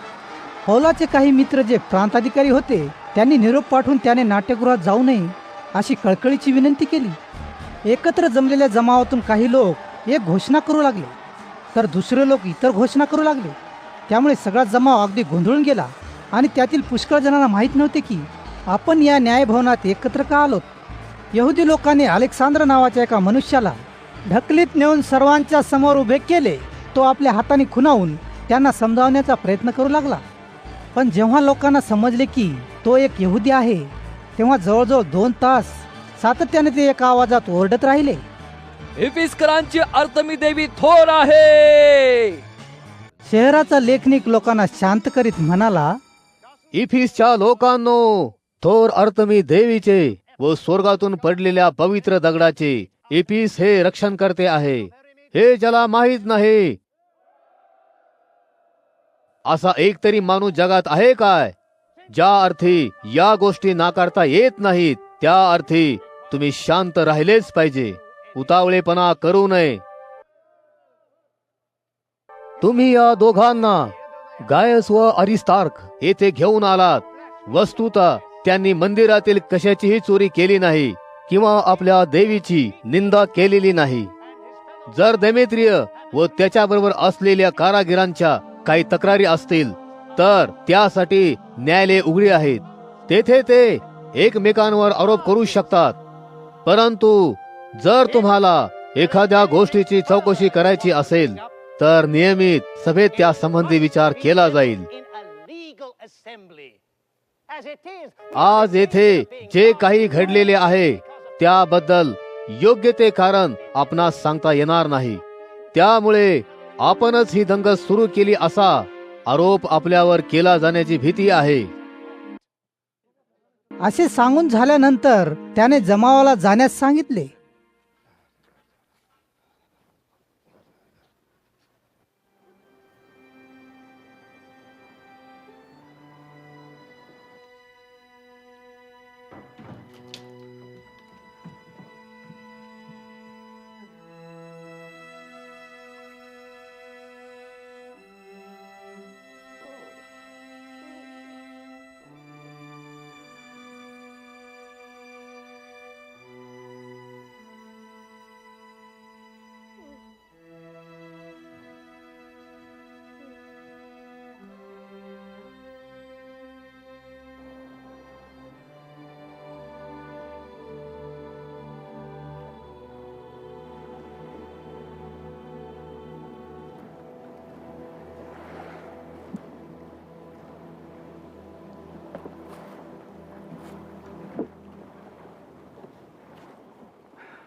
पौलाचे काही मित्र जे प्रांताधिकारी होते त्यांनी निरोप पाठवून त्याने नाट्यगृहात जाऊ नये अशी कळकळीची विनंती केली. एकत्र जमलेल्या जमावातून काही लोक एक घोषणा करू लागले तर दुसरे लोक इतर घोषणा करू लागले. त्यामुळे सगळा जमाव अगदी गोंधळून गेला आणि त्यातील पुष्कळ जणांना माहीत नव्हते की आपण या न्यायभवनात एकत्र का आलोत. यहुदी लोकांनी अलेक्सांद्र नावाच्या एका मनुष्याला ढकलीत नेऊन सर्वांच्या समोर उभे केले. तो आपल्या हाताने खुणावून त्यांना समजावण्याचा प्रयत्न करू लागला. पण जेव्हा लोकांना समजले की तो एक यहुदी आहे तेव्हा जवळजवळ 2 तास सातत्याने ते एका आवाजात ओरडत राहिले, इफिसकरांची आर्तमी देवी थोर आहे. शहराचा लेखनिक लोकांना शांत करीत म्हणाला, इफिसच्या लोकांनो, थोर आर्तमी देवीचे व स्वर्गातून पडलेल्या पवित्र दगडाचे इफिस हे रक्षण करते आहे. हे ज्याला माहीत नाही असा एक तरी माणूस जगात आहे काय? ज्या अर्थी या गोष्टी नाकारता येत नाहीत त्या अर्थी तुम्ही शांत राहिलेच पाहिजे. उतावळेपणा करू नये. तुम्ही या दोघांना गायस व अरिस्तार्क येथे घेऊन आलात. वस्तुतः त्यांनी मंदिरातील कशाचीही चोरी केली नाही किंवा आपल्या देवीची निंदा केलेली नाही. जर देमेत्रिय व त्याच्याबरोबर असलेल्या कारागिरांच्या काही तक्रारी असतील तर त्यासाठी न्यायालय उघडी आहेत. तेथे ते एकमेकांवर आरोप करू शकतात. परंतु जर तुम्हाला एखाद्या गोष्टीची चौकशी करायची असेल तर नियमित सभेत त्या संबंधी विचार केला जाईल. आज येथे जे काही घडलेले आहे त्याबद्दल योग्य ते कारण आपणास सांगता येणार नाही. त्यामुळे आपणच ही दंगल सुरू केली असा आरोप आपल्यावर केला जाण्याची भीती आहे. असे सांगून झाल्यानंतर त्याने जमावाला जाण्यास सांगितले.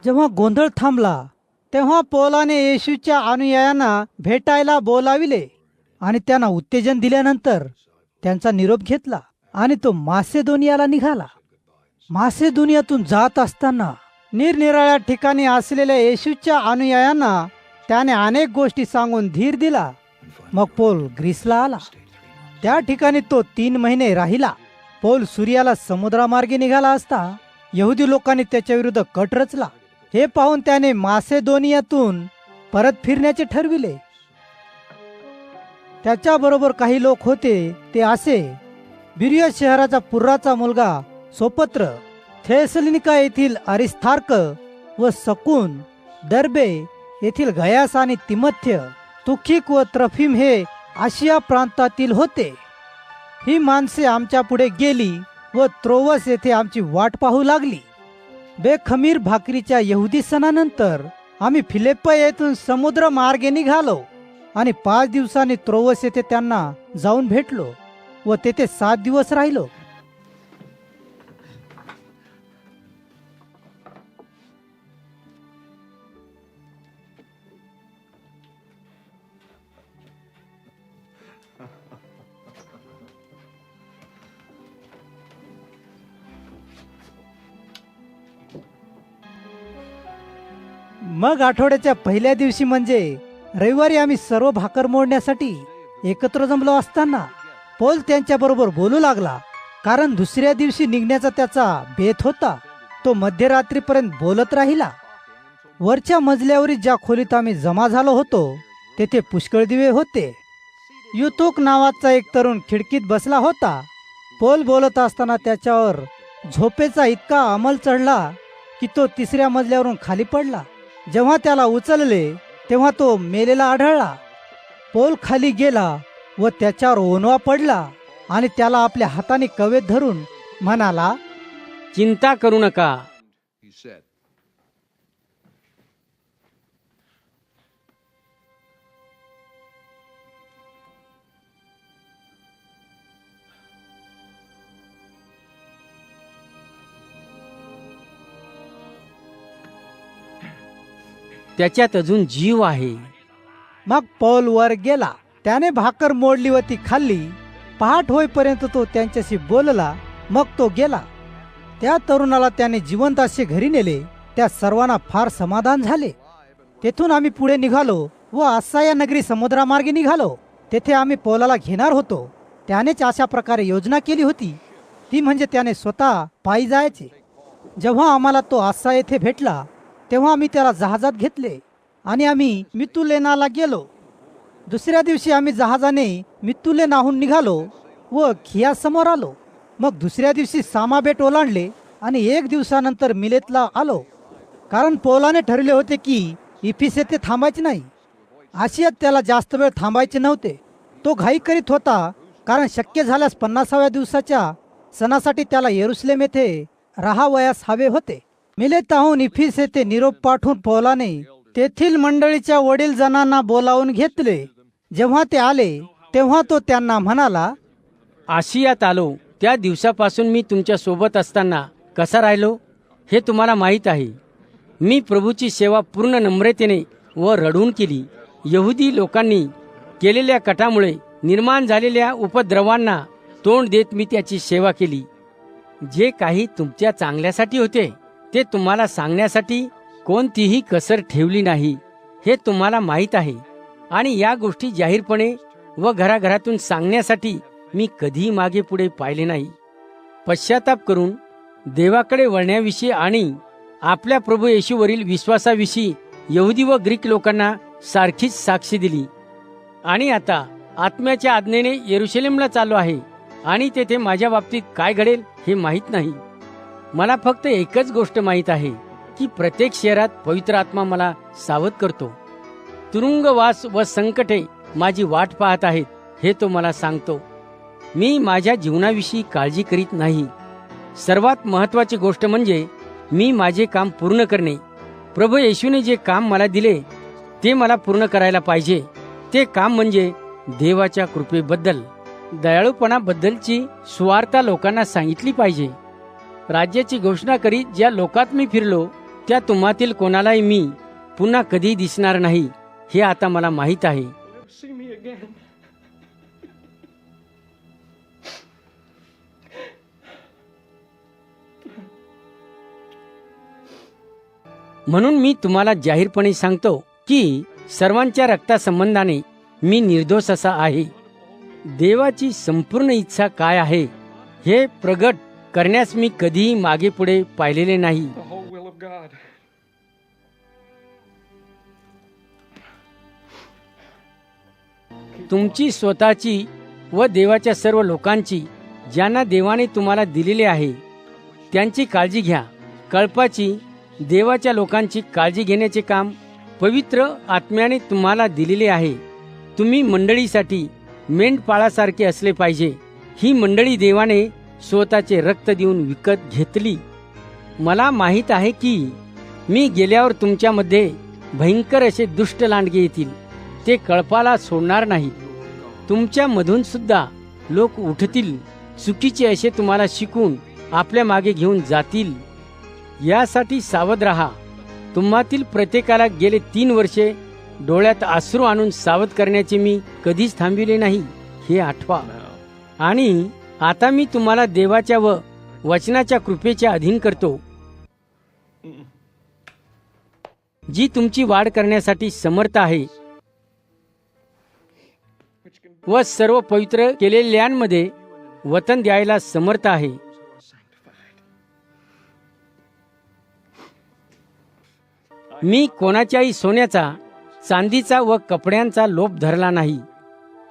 जेव्हा गोंधळ थांबला तेव्हा पौलाने येशूच्या अनुयायांना भेटायला बोलाविले आणि त्यांना उत्तेजन दिल्यानंतर त्यांचा निरोप घेतला आणि तो मासेदोनियाला निघाला. मासेदोनियातून जात असताना निरनिराळ्या ठिकाणी असलेल्या येशूच्या अनुयायांना त्याने अनेक गोष्टी सांगून धीर दिला. मग पौल ग्रीसला आला. त्या ठिकाणी तो 3 महिने राहिला. पौल सूर्याला समुद्रामार्गे निघाला असता यहुदी लोकांनी त्याच्या विरुद्ध कट रचला. हे पाहून त्याने मासेदोनियातून परत फिरण्याचे ठरविले. त्याच्याबरोबर काही लोक होते ते असे: बिरिया शहराचा पुर्राचा मुलगा सोपत्र, थेसलोनिका येथील अरिस्तार्क व सकून, दर्बे येथील गयास आणि तिमथ्य, तुखिक व त्रफिम हे आशिया प्रांतातील होते. ही माणसे आमच्या पुढे गेली व त्रोवस येथे आमची वाट पाहू लागली. बेखमीर भाकरीच्या यहुदी सणानंतर आम्ही फिलिप्पी येथून समुद्र मार्गे निघालो आणि 5 दिवसांनी त्रोवस येथे त्यांना जाऊन भेटलो व तेथे 7 दिवस राहिलो. मग आठवड्याच्या पहिल्या दिवशी म्हणजे रविवारी आम्ही सर्व भाकर मोडण्यासाठी एकत्र जमलो असताना पौल त्यांच्याबरोबर बोलू लागला, कारण दुसऱ्या दिवशी निघण्याचा त्याचा बेत होता. तो मध्यरात्रीपर्यंत बोलत राहिला. वरच्या मजल्यावरील ज्या खोलीत आम्ही जमा झालो होतो तेथे पुष्कळ दिवे होते. युतोक नावाचा एक तरुण खिडकीत बसला होता. पौल बोलत असताना त्याच्यावर झोपेचा इतका अंमल चढला की तो 3ऱ्या मजल्यावरून खाली पडला. जेव्हा त्याला उचलले तेव्हा तो मेलेला आढळला. पौल खाली गेला व त्याच्यावर ओनवा पडला आणि त्याला आपल्या हाताने कवेत धरून म्हणाला, चिंता करू नका. त्याच्यात अजून जीव आहे. मग पौल वर गेला. त्याने भाकर मोडली व ती खाल्ली. पहाट होईपर्यंत तो त्यांच्याशी बोलला. मग तो गेला. त्या तरुणाला त्याने जिवंत असे घरी नेले. त्या सर्वांना फार समाधान झाले. तेथून आम्ही पुढे निघालो व असाया नगरी समुद्रामार्गे निघालो. तेथे आम्ही पौलाला घेणार होतो. त्यानेच अशा प्रकारे योजना केली होती, ती म्हणजे त्याने स्वतः पायी जायचे. जेव्हा आम्हाला तो असा येथे भेटला तेव्हा आम्ही त्याला जहाजात घेतले आणि आम्ही मितुलेनाला गेलो. दुसऱ्या दिवशी आम्ही जहाजाने मितुलेनाहून निघालो व खियासमोर आलो. मग दुसऱ्या दिवशी सामा बेट ओलांडले आणि 1 दिवसानंतर मिलेतला आलो, कारण पौलाने ठरले होते की इफिस येथे थांबायचे नाही. आशियात त्याला जास्त वेळ थांबायचे नव्हते. तो घाई करीत होता, कारण शक्य झाल्यास 50व्या दिवसाच्या सणासाठी त्याला येरुशलेम येथे राहावयास हवे होते. मिलेताहून इफिस येथे निरोप पाठवून पौलाने तेथील मंडळीच्या वडील जणांना बोलावून घेतले. जेव्हा ते आले तेव्हा तो त्यांना म्हणाला, आशियात आलो त्या दिवसापासून मी तुमच्या सोबत असताना कसा राहिलो हे तुम्हाला माहीत आहे. मी प्रभूची सेवा पूर्ण नम्रतेने व रडून केली. यहुदी लोकांनी केलेल्या कटामुळे निर्माण झालेल्या उपद्रवांना तोंड देत मी त्याची सेवा केली. जे काही तुमच्या चांगल्यासाठी होते ते तुम्हाला सांगण्यासाठी कोणतीही कसर ठेवली नाही, हे तुम्हाला माहीत आहे. आणि या गोष्टी जाहीरपणे व घराघरातून सांगण्यासाठी मी कधीही मागे पुढे पाहिले नाही. पश्चाताप करून देवाकडे वळण्याविषयी आणि आपल्या प्रभू येशूवरील विश्वासाविषयी यहुदी व ग्रीक लोकांना सारखीच साक्षी दिली. आणि आता आत्म्याच्या आज्ञेने येरुशलेमला चाललो आहे आणि तेथे माझ्या बाबतीत काय घडेल हे माहीत नाही. मला फक्त एकच गोष्ट माहीत आहे की प्रत्येक शहरात पवित्र आत्मा मला सावध करतो. तुरुंगवास व संकटे माझी वाट पाहत आहेत हे तो मला सांगतो. मी माझ्या जीवनाविषयी काळजी करीत नाही. सर्वात महत्त्वाची गोष्ट म्हणजे मी माझे काम पूर्ण करणे. प्रभू येशूने जे काम मला दिले ते मला पूर्ण करायला पाहिजे. ते काम म्हणजे देवाच्या कृपेबद्दल, दयाळूपणाबद्दलची सुवार्ता लोकांना सांगितली पाहिजे. राज्याची घोषणा करीत ज्या लोकात मी फिरलो त्या तुम्हातील कोणालाही मी पुन्हा कधी दिसणार नाही हे आता मला माहीत आहे. म्हणून मी तुम्हाला जाहीरपणे सांगतो की सर्वांच्या रक्तासंबंधाने मी निर्दोष असा आहे. देवाची संपूर्ण इच्छा काय आहे हे प्रगट करण्यास मी कधीही मागे पुढे पाहिलेले नाही. तुमची स्वतःची व देवाच्या सर्व लोकांची, ज्यांना देवाने तुम्हाला दिलेले आहे, त्यांची काळजी घ्या. कळपाची देवाच्या लोकांची काळजी घेण्याचे काम पवित्र आत्म्याने तुम्हाला दिलेले आहे. तुम्ही मंडळीसाठी मेंढपाळासारखे असले पाहिजे. ही मंडळी देवाने स्वतःचे रक्त देऊन विकत घेतली. मला माहीत आहे की मी गेल्यावर तुमच्यामध्ये भयंकर असे दुष्ट लांडगे येतील. ते कळपाला सोडणार नाही. तुमच्या मधून सुद्धा लोक उठतील, चुकीचे असे तुम्हाला शिकून आपल्या मागे घेऊन जातील. यासाठी सावध राहा. तुम्हातील प्रत्येकाला गेले 3 वर्षे डोळ्यात अश्रू आणून सावध करण्याचे मी कधीच थांबविले नाही, हे आठवा. आणि आता मी तुम्हाला देवाच्या व वचनाच्या कृपेच्या अधीन करतो, जी तुमची वाढ करण्यासाठी समर्थ आहे व सर्व पवित्र केलेल्यांमध्ये वतन द्यायला समर्थ आहे. मी कोणाच्याही सोन्याचा, चांदीचा व कपड्यांचा लोभ धरला नाही.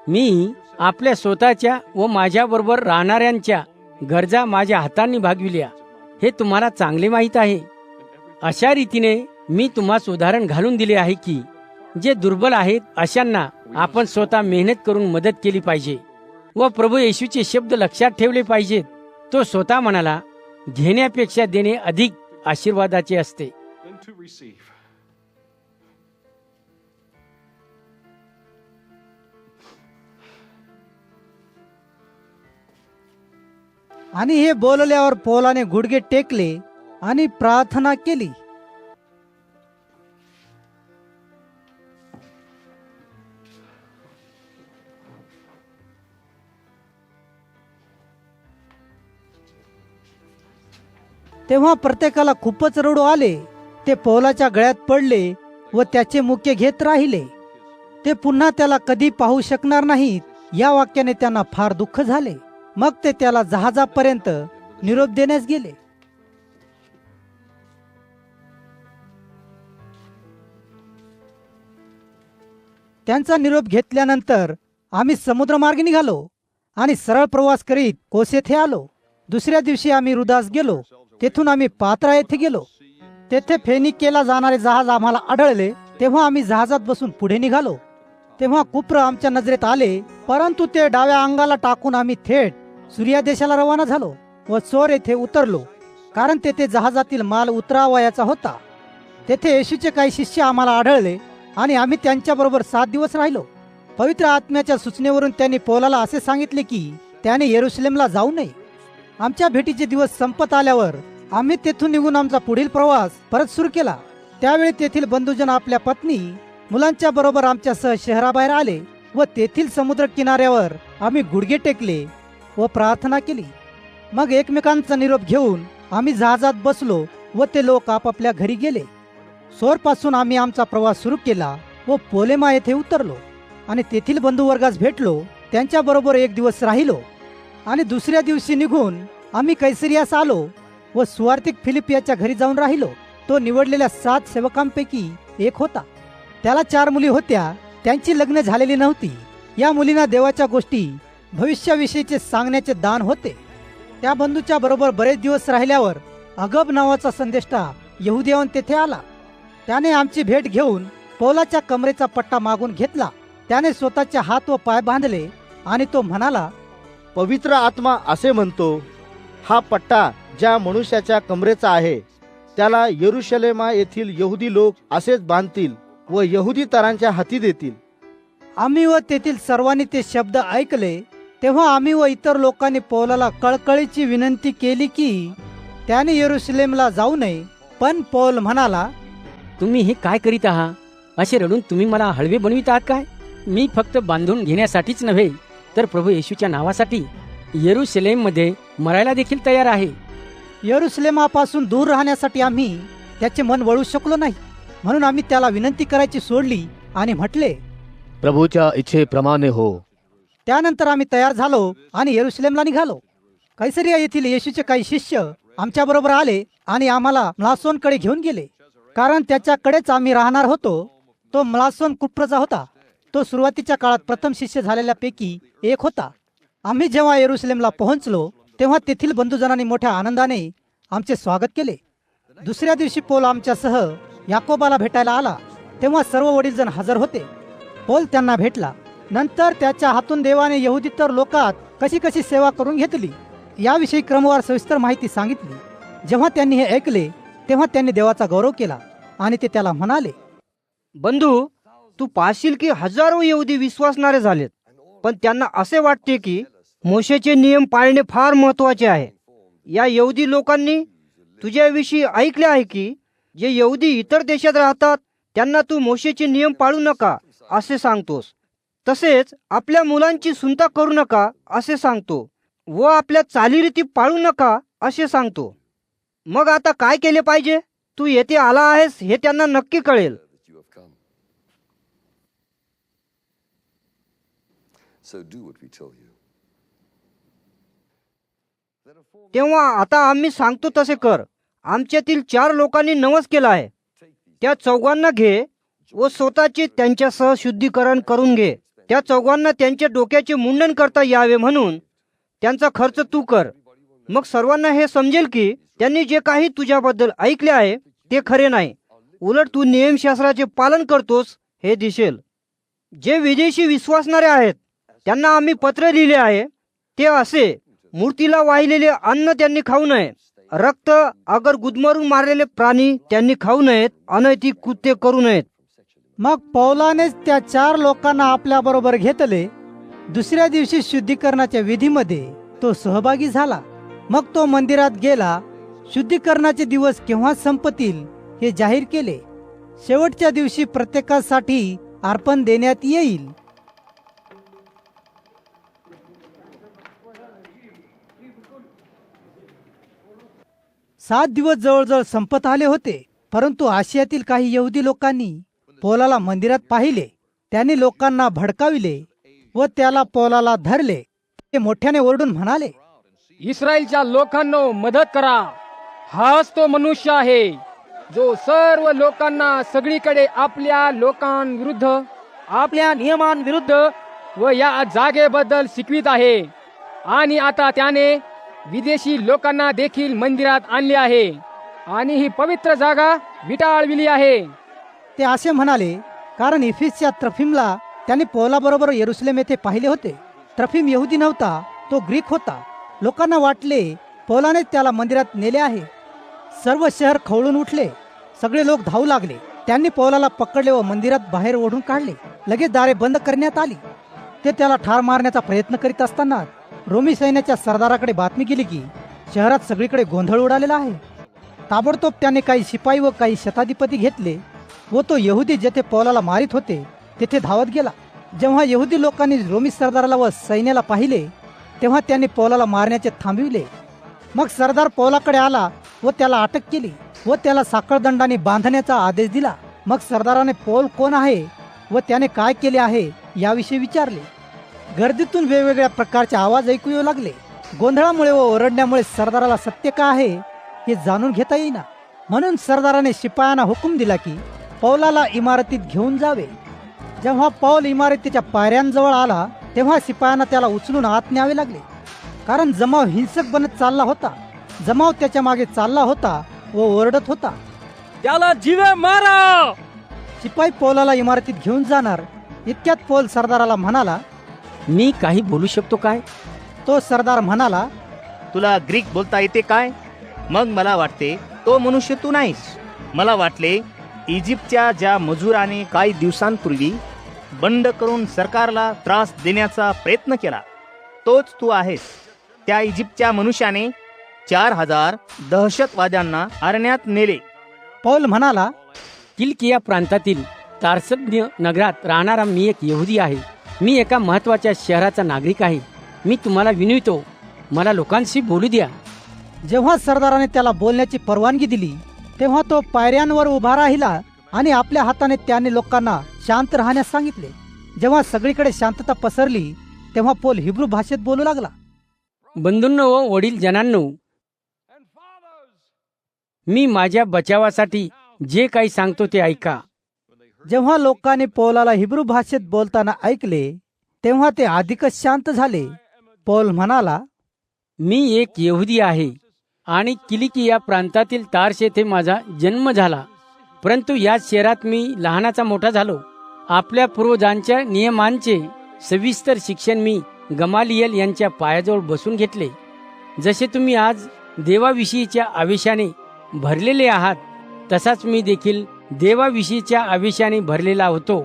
मी आपल्या स्वतःच्या व माझ्याबरोबर राहणाऱ्यांच्या गरजा माझ्या हातांनी भागविल्या, हे तुम्हाला चांगले माहीत आहे. अशा रीतीने मी तुम्हास उदाहरण घालून दिले आहे की जे दुर्बल आहेत अशांना आपण स्वतः मेहनत करून मदत केली पाहिजे व प्रभू येशूचे शब्द लक्षात ठेवले पाहिजेत. तो स्वतः म्हणाला, घेण्यापेक्षा देणे अधिक आशीर्वादाचे असते. आणि हे बोलल्यावर पौलाने गुडघे टेकले आणि प्रार्थना केली. तेव्हा प्रत्येकाला खूपच रडू आले. ते पौलाच्या गळ्यात पडले व त्याचे मुके घेत राहिले. ते पुन्हा त्याला कधी पाहू शकणार नाहीत, या वाक्याने त्यांना फार दुःख झाले. मग ते त्याला जहाजापर्यंत निरोप देण्यास गेले. त्यांचा निरोप घेतल्यानंतर आम्ही समुद्रमार्गे निघालो आणि सरळ प्रवास करीत कोस येथे आलो. दुसऱ्या दिवशी आम्ही रुदास गेलो. तेथून आम्ही पात्रा येथे गेलो. तेथे फेनिकेला जाणारे जहाज आम्हाला आढळले. तेव्हा आम्ही जहाजात बसून पुढे निघालो. तेव्हा कुप्र आमच्या नजरेत आले, परंतु ते डाव्या अंगाला टाकून आम्ही थेट सूर्या देशाला रवाना झालो व चोर येथे उतरलो, कारण तेथे जहाजातील माल उतरावयाचा होता. तेथे येशूचे काही शिष्य आम्हाला आढळले आणि आम्ही त्यांच्याबरोबर 7 दिवस राहिलो. पवित्र आत्म्याच्या सूचनेवरून त्यांनी पौलाला असे सांगितले की त्याने येरुशलेमला जाऊ नये. आमच्या भेटीचे दिवस संपत आल्यावर आम्ही तेथून निघून आमचा पुढील प्रवास परत सुरू केला. त्यावेळी तेथील बंधुजन आपल्या पत्नी मुलांच्या बरोबर आमच्यासह शहराबाहेर आले व तेथील समुद्र किनाऱ्यावर आम्ही गुडघे टेकले व प्रार्थना केली. मग एकमेकांचा निरोप घेऊन आम्ही जहाजात बसलो व ते लोक आपापल्या घरी गेले. सोरपासून आम्ही आमचा प्रवास सुरू केला व पोलेमा येथे उतरलो आणि तेथील बंधुवर्गास भेटलो. त्यांच्याबरोबर 1 दिवस राहिलो आणि दुसऱ्या दिवशी निघून आम्ही कैसरियास आलो व सुवार्तिक फिलिपियाच्या घरी जाऊन राहिलो. तो निवडलेल्या 7 सेवकांपैकी एक होता. त्याला 4 मुली होत्या. त्यांची लग्न झालेली नव्हती. या मुलींना देवाच्या गोष्टी भविष्याविषयीचे सांगण्याचे दान होते. त्या बंधूच्या बरोबर बरेच दिवस राहिल्यावर अगब नावाचा संदेष्टा यहुदेवन तेथे आला. त्याने आमची भेट घेऊन पौलाच्या कमरेचा पट्टा मागून घेतला. त्याने स्वतःचे हात व पाय बांधले आणि तो म्हणाला, पवित्र आत्मा असे म्हणतो, हा पट्टा ज्या मनुष्याच्या कमरेचा आहे त्याला येरुशलेमा येथील यहुदी लोक असेच बांधतील व यहुदी तरांच्या हाती देतील. आम्ही व तेथील सर्वांनी ते शब्द ऐकले. तेव्हा आम्ही व इतर लोकांनी पौलाला कळकळीची विनंती केली की त्याने येरुशलेमला जाऊ नये. पण पौल म्हणाला, तुम्ही हे काय करीत आहात असे रडून तुम्ही मला हळवे बनवित आहात काय? मी फक्त बांधून घेण्यासाठीच नव्हे तर प्रभू येशूच्या नावासाठी येरुशलेममध्ये मरायला देखील तयार आहे. यरुशलेमापासून दूर राहण्यासाठी आम्ही त्याचे मन वळू शकलो नाही, म्हणून आम्ही त्याला विनंती करायची सोडली आणि म्हटले, प्रभूच्या इच्छेप्रमाणे हो. त्यानंतर आम्ही तयार झालो आणि येरुशलेमला निघालो. कैसरिया येथील येशूचे काही शिष्य आमच्या बरोबर आले आणि आम्हाला म्लासोनकडे घेऊन गेले, कारण त्याच्याकडेच आम्ही राहणार होतो. तो म्लासोन कुप्रचा होता. तो सुरुवातीच्या काळात प्रथम शिष्य झालेल्यापैकी एक होता. आम्ही जेव्हा येरुशलेमला पोहोचलो तेव्हा तेथील बंधुजनांनी मोठ्या आनंदाने आमचे स्वागत केले. दुसऱ्या दिवशी पौल आमच्यासह याकोबाला भेटायला आला. तेव्हा सर्व वडीलजण हजर होते. पौल त्यांना भेटला. नंतर त्याच्या हातून देवाने यहुदीतर लोकात कशी कशी सेवा करून घेतली याविषयी क्रमवार सविस्तर माहिती सांगितली. जेव्हा त्यांनी हे ऐकले तेव्हा त्यांनी देवाचा गौरव केला आणि ते त्याला म्हणाले, बंधू, तू पाहशील की हजारो यहुदी विश्वासणारे झालेत, पण त्यांना असे वाटते की मोशेचे नियम पाळणे फार महत्वाचे आहे. या यहुदी लोकांनी तुझ्याविषयी ऐकले आहे की जे यहुदी इतर देशात राहतात त्यांना तू मोशेचे नियम पाळू नका असे सांगतोस. तसेच आपल्या मुलांची सुनता करू नका असे सांगतो व आपल्या चालीरीती पाळू नका असे सांगतो. मग आता काय केले पाहिजे? तू येथे आला आहेस हे त्यांना नक्की कळेल. तेव्हा आता आम्ही सांगतो तसे कर. आमच्यातील 4 लोकांनी नवस केला आहे. त्या 4 घे व स्वतःचे त्यांच्यासह शुद्धीकरण करून घे. त्या 4 त्यांच्या डोक्याचे मुंडन करता यावे म्हणून त्यांचा खर्च तू कर. मग सर्वांना हे समजेल की त्यांनी जे काही तुझ्याबद्दल ऐकले आहे ते खरे नाही, उलट तू नियमशास्त्राचे पालन करतोस हे दिसेल. जे विदेशी विश्वासणारे आहेत त्यांना आम्ही पत्र लिहिले आहे. ते असे, मूर्तीला वाहिलेले अन्न त्यांनी खाऊ नये, रक्त अगर गुदमरून मारलेले प्राणी त्यांनी खाऊ नयेत, अनैतिक कृत्य करू नयेत. मग पौलानेच त्या 4 लोकांना आपल्या बरोबर घेतले. दुसऱ्या दिवशी शुद्धीकरणाच्या विधीमध्ये तो सहभागी झाला. मग तो मंदिरात गेला. शुद्धीकरणाचे दिवस केव्हा संपतील हे जाहीर केले. शेवटच्या दिवशी प्रत्येकासाठी अर्पण देण्यात येईल. सात दिवस जवळजवळ संपत आले होते, परंतु आशियातील काही यहुदी लोकांनी पौलाला मंदिरात पाहिले. त्यांनी लोकांना भडकाविले व त्याला पौलाला धरले. ते मोठ्याने ओरडून म्हणाले, इस्रायलच्या लोकांनो मदत करा. हाच तो मनुष्य आहे जो सर्व लोकांना सगळीकडे आपल्या लोकांविरुद्ध, आपल्या नियमांविरुद्ध व या जागेबद्दल शिकवित आहे. आणि आता त्याने विदेशी लोकांना देखील मंदिरात आणले आहे आणि ही पवित्र जागा विटाळविली आहे. ते असे म्हणाले कारण इफिसच्या त्रफिमला त्यांनी पौलाबरोबर येरुशलेम येथे पाहिले होते. त्रफिम यहुदी नव्हता, तो ग्रीक होता. लोकांना वाटले पौलाने त्याला मंदिरात नेले आहे. सर्व शहर खवळून उठले. सगळे लोक धावू लागले. त्यांनी पौलाला पकडले व मंदिरात बाहेर ओढून काढले. लगेच दारे बंद करण्यात आली. ते त्याला ठार मारण्याचा प्रयत्न करीत असताना रोमी सैन्याच्या सरदाराकडे बातमी गेली की शहरात सगळीकडे गोंधळ उडालेला आहे. ताबडतोब त्याने काही शिपाई व काही शताधिपती घेतले व तो यहुदी जेथे पौलाला मारित होते तेथे धावत गेला. जेव्हा यहुदी लोकांनी रोमी सरदाराला व सैन्याला पाहिले तेव्हा त्यांनी पौलाला मारण्याचे थांबविले. मग सरदार पौलाकडे आला व त्याला अटक केली व त्याला साखळदंडाने बांधण्याचा आदेश दिला. मग सरदाराने पौल कोण आहे व त्याने काय केले आहे याविषयी विचारले. गर्दीतून वेगवेगळ्या प्रकारचे आवाज ऐकू येऊ लागले. गोंधळामुळे व ओरडण्यामुळे सरदाराला सत्य काय आहे हे जाणून घेता येईना. म्हणून सरदाराने शिपायांना हुकूम दिला की पौलाला इमारतीत घेऊन जावे. जेव्हा पौल इमारतीच्या पायऱ्यांजवळ आला तेव्हा शिपायांना त्याला उचलून आत न्यावे लागले, कारण जमाव हिंसक बनत चालला होता. जमाव त्याच्या मागे चालला होता व ओरडत होता, त्याला जीवे मारा. शिपाई पौलाला इमारतीत घेऊन जाणार. इतक्यात पौल सरदाराला म्हणाला, मी काही बोलू शकतो काय? तो सरदार म्हणाला, तुला ग्रीक बोलता येते काय? मग मला वाटते तो मनुष्य तू नाहीस. मला वाटले इजिप्तच्या ज्या मजुराने काही दिवसांपूर्वी बंड करून सरकारला त्रास देण्याचा प्रयत्न केला तोच तू आहेस. त्या इजिप्तच्या मनुष्याने 4000 दहशतवाद्यांना अरण्यात नेले. पौल म्हणाला, किलकिया प्रांतातील तार्सन्य नगरात राहणारा मी एक यहुदी आहे. मी एका महत्वाच्या शहराचा नागरिक आहे. मी तुम्हाला विनवितो, मला लोकांशी बोलू द्या. जेव्हा सरदाराने त्याला बोलण्याची परवानगी दिली तेव्हा तो पायऱ्यांवर उभा राहिला आणि आपल्या हाताने त्याने लोकांना शांत राहण्यास सांगितले. जेव्हा सगळीकडे शांतता पसरली तेव्हा पौल हिब्रू भाषेत बोलू लागला. बंधूंनो व वडील जनांनो, मी माझ्या बचावासाठी जे काही सांगतो ते ऐका. जेव्हा लोकांनी पौलाला हिब्रू भाषेत बोलताना ऐकले तेव्हा ते अधिकच शांत झाले. पौल म्हणाला, मी एक यहुदी आहे आणि किलिकिया प्रांतातील तार्स येथे माझा जन्म झाला, परंतु या शहरात मी लहानाचा मोठा झालो. आपल्या पूर्वजांच्या नियमांचे सविस्तर शिक्षण मी गमालियल यांच्या पायाजवळ बसून घेतले. जसे तुम्ही आज देवाविषयीच्या आवेशाने भरलेले आहात, तसाच मी देखील देवाविषयीच्या आवेशाने भरलेला होतो.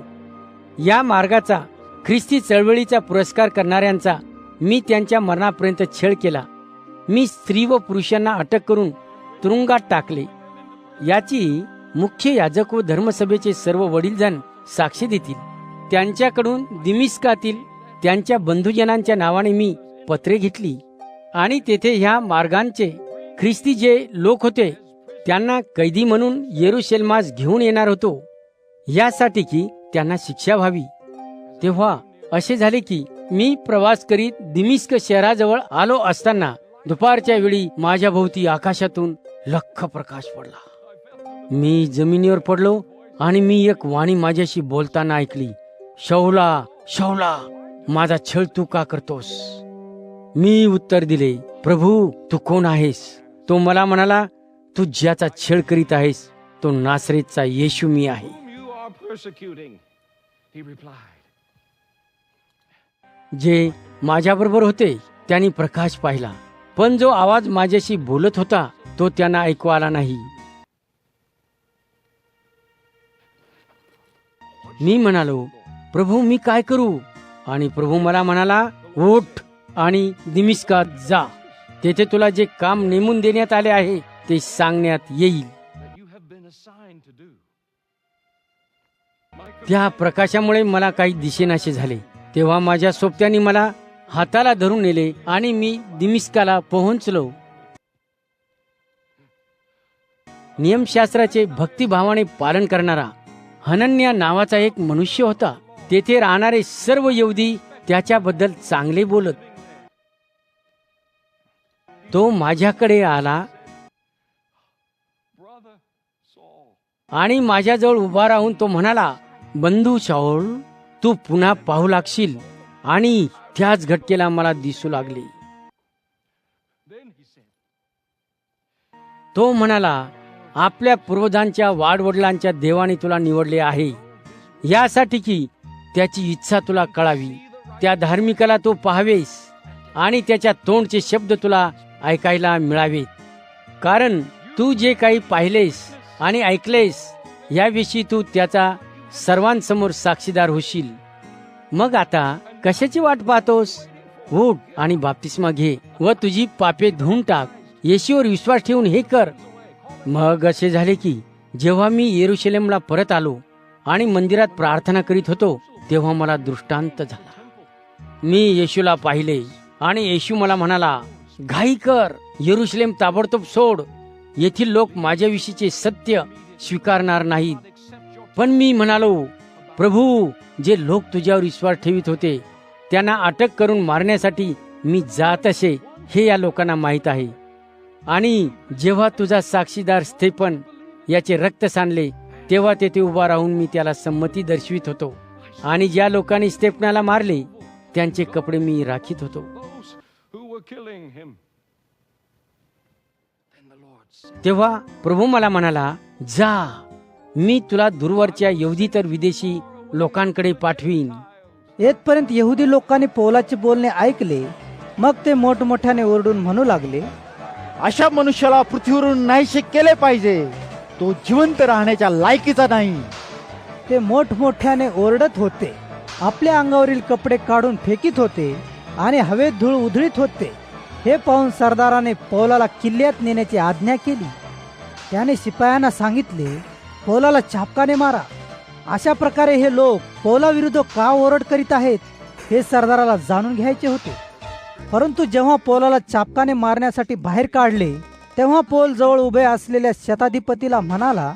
या मार्गाचा, ख्रिस्ती चळवळीचा पुरस्कार करणाऱ्यांचा मी त्यांच्या मरणापर्यंत छळ केला. मी स्त्री व पुरुषांना अटक करून तुरुंगात टाकले. याची मुख्य याजक व धर्मसभेचे सर्व वडीलजण साक्षी देतील. त्यांच्याकडून दिमिस्कातील त्यांच्या बंधुजनांच्या नावाने मी पत्रे घेतली आणि तेथे ह्या मार्गांचे ख्रिस्ती जे लोक होते त्यांना कैदी म्हणून येरुशलेमास घेऊन येणार होतो, यासाठी की त्यांना शिक्षा व्हावी. तेव्हा असे झाले की मी प्रवास करीत दिमिस्क शहराजवळ आलो असताना दुपारच्या वेळी माझ्या भोवती आकाशातून लख्ख प्रकाश पडला. मी जमिनीवर पडलो आणि मी एक वाणी माझ्याशी बोलताना ऐकली, शौला शौला, माझा छळ तू का करतोस? मी उत्तर दिले, प्रभू तू कोण आहेस? तो मला म्हणाला, तू ज्याचा छळ करीत आहेस तो नासरेतचा येशू मी आहे. जे माझ्याबरोबर होते त्यांनी प्रकाश पाहिला, पण जो आवाज माझ्याशी बोलत होता तो त्यांना ऐकू आला नाही. मी म्हणालो, प्रभू मी काय करू? आणि प्रभू मला म्हणाला, उठ आणि दिमिस्कात जा. तेथे तुला जे काम नेमून देण्यात आले आहे ते सांगण्यात येईल. त्या प्रकाशामुळे मला काही दिसेनासे झाले. तेव्हा माझ्या सोबत्यांनी मला हाताला धरून नेले आणि मी दिमिस्काला पोहोचलो. नियमशास्त्राचे भक्तिभावाने पालन करणारा हनन्या नावाचा एक मनुष्य होता. तेथे राहणारे सर्व यहुदी त्याच्याबद्दल चांगले बोलत. तो माझ्याकडे आला आणि माझ्याजवळ उभा राहून तो म्हणाला, बंधू शाऊल, तू पुन्हा पाहू लागशील. आणि त्याच घटकेला मला दिसू लागले. तो म्हणाला, आपल्या पूर्वजांच्या वाडवडिलांच्या देवाने तुला निवडले आहे, यासाठी की त्याची इच्छा तुला कळावी. त्या धार्मिकाला तू पाहावेस आणि त्याच्या तोंडचे शब्द तुला ऐकायला मिळावेत. कारण तू जे काही पाहिलेस आणि ऐकलेस याविषयी तू त्याचा सर्वांसमोर साक्षीदार होशील. मग आता कशाची वाट पाहतोस? उठ आणि बाप्तिस्मा घे व तुझी पापे धुवून टाक. येशूवर विश्वास ठेवून हे कर. मग असे झाले की जेव्हा मी येरुशलेमला परत आलो आणि मंदिरात प्रार्थना करीत होतो तेव्हा मला दृष्टांत झाला. मी येशूला पाहिले आणि येशू मला म्हणाला, घाई कर, येरुशलेम ताबडतोब सोड. येथील लोक माझ्याविषयीचे सत्य स्वीकारणार नाहीत. पण मी म्हणालो, प्रभू, जे लोक तुझ्यावर विश्वास ठेवित होते त्यांना अटक करून मारण्यासाठी मी जात असे हे या लोकांना माहीत आहे. आणि जेव्हा तुझा साक्षीदार स्तेफन याचे रक्त सांडले तेव्हा तेथे उभा राहून मी त्याला संमती दर्शवित होतो. आणि ज्या लोकांनी स्तेफनाला मारले त्यांचे कपडे मी राखीत होतो. तेव्हा प्रभू मला म्हणाला, जा, मी तुला दूरवरच्या यहुदी तर विदेशी लोकांकडे पाठवीन. येथपर्यंत यहुदी लोकांनी पौलाचे बोलणे ऐकले. मग ते मोठमोठ्याने ओरडून म्हणू लागले, अशा मनुष्याला पृथ्वीवरून नाहीसे केले पाहिजे. तो जिवंत राहण्याच्या लायकीचा नाही. ते मोठमोठ्याने ओरडत होते, आपल्या अंगावरील कपडे काढून फेकीत होते आणि हवेत धूळ उधळीत होते. हे पाहून सरदाराने पौलाला किल्ल्यात नेण्याची आज्ञा केली. त्याने शिपायांना सांगितले, पौलाला चापकाने मारा. अशा प्रकारे हे लोक पौलाविरुद्ध का ओरड करीत आहेत हे सरदाराला जाणून घ्यायचे होते. परंतु जेव्हा पौलाला चापकाने मारण्यासाठी बाहेर काढले तेव्हा पौल जवळ उभे असलेल्या शताधिपतीला म्हणाला,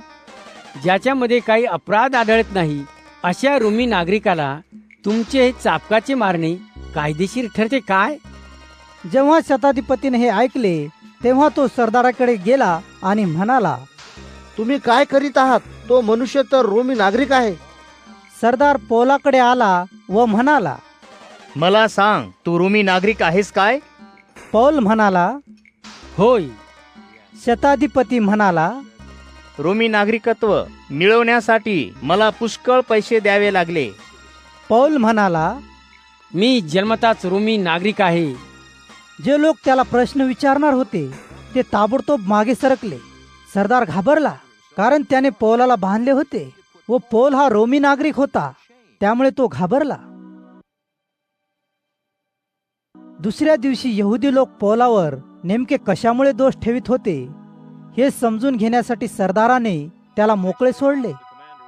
ज्याच्यामध्ये काही अपराध आढळत नाही अशा रोमी नागरिकाला तुमचे हे चापकाचे मारणे कायदेशीर ठरते काय? जेव्हा शताधिपतीने हे ऐकले तेव्हा तो सरदाराकडे गेला आणि म्हणाला, तुम्ही काय करीत आहात? तो मनुष्य तर रोमी नागरिक आहे. सरदार पौलाकडे आला व म्हणाला, मला सांग, तू रोमी नागरिक आहेस काय? पौल म्हणाला, होय. शताधिपती म्हणाला, रोमी नागरिकत्व मिळवण्यासाठी मला पुष्कळ पैसे द्यावे लागले. पौल म्हणाला, मी जन्मताच रोमी नागरिक आहे. जे लोक त्याला प्रश्न विचारणार होते ते ताबडतोब मागे सरकले. सरदार घाबरला, कारण त्याने पौलाला बांधले होते व पौल हा रोमी नागरिक होता, त्यामुळे तो घाबरला. दुसऱ्या दिवशी यहुदी लोक पौलावर नेमके कशामुळे दोष ठेवित होते हे समजून घेण्यासाठी सरदाराने त्याला मोकळे सोडले.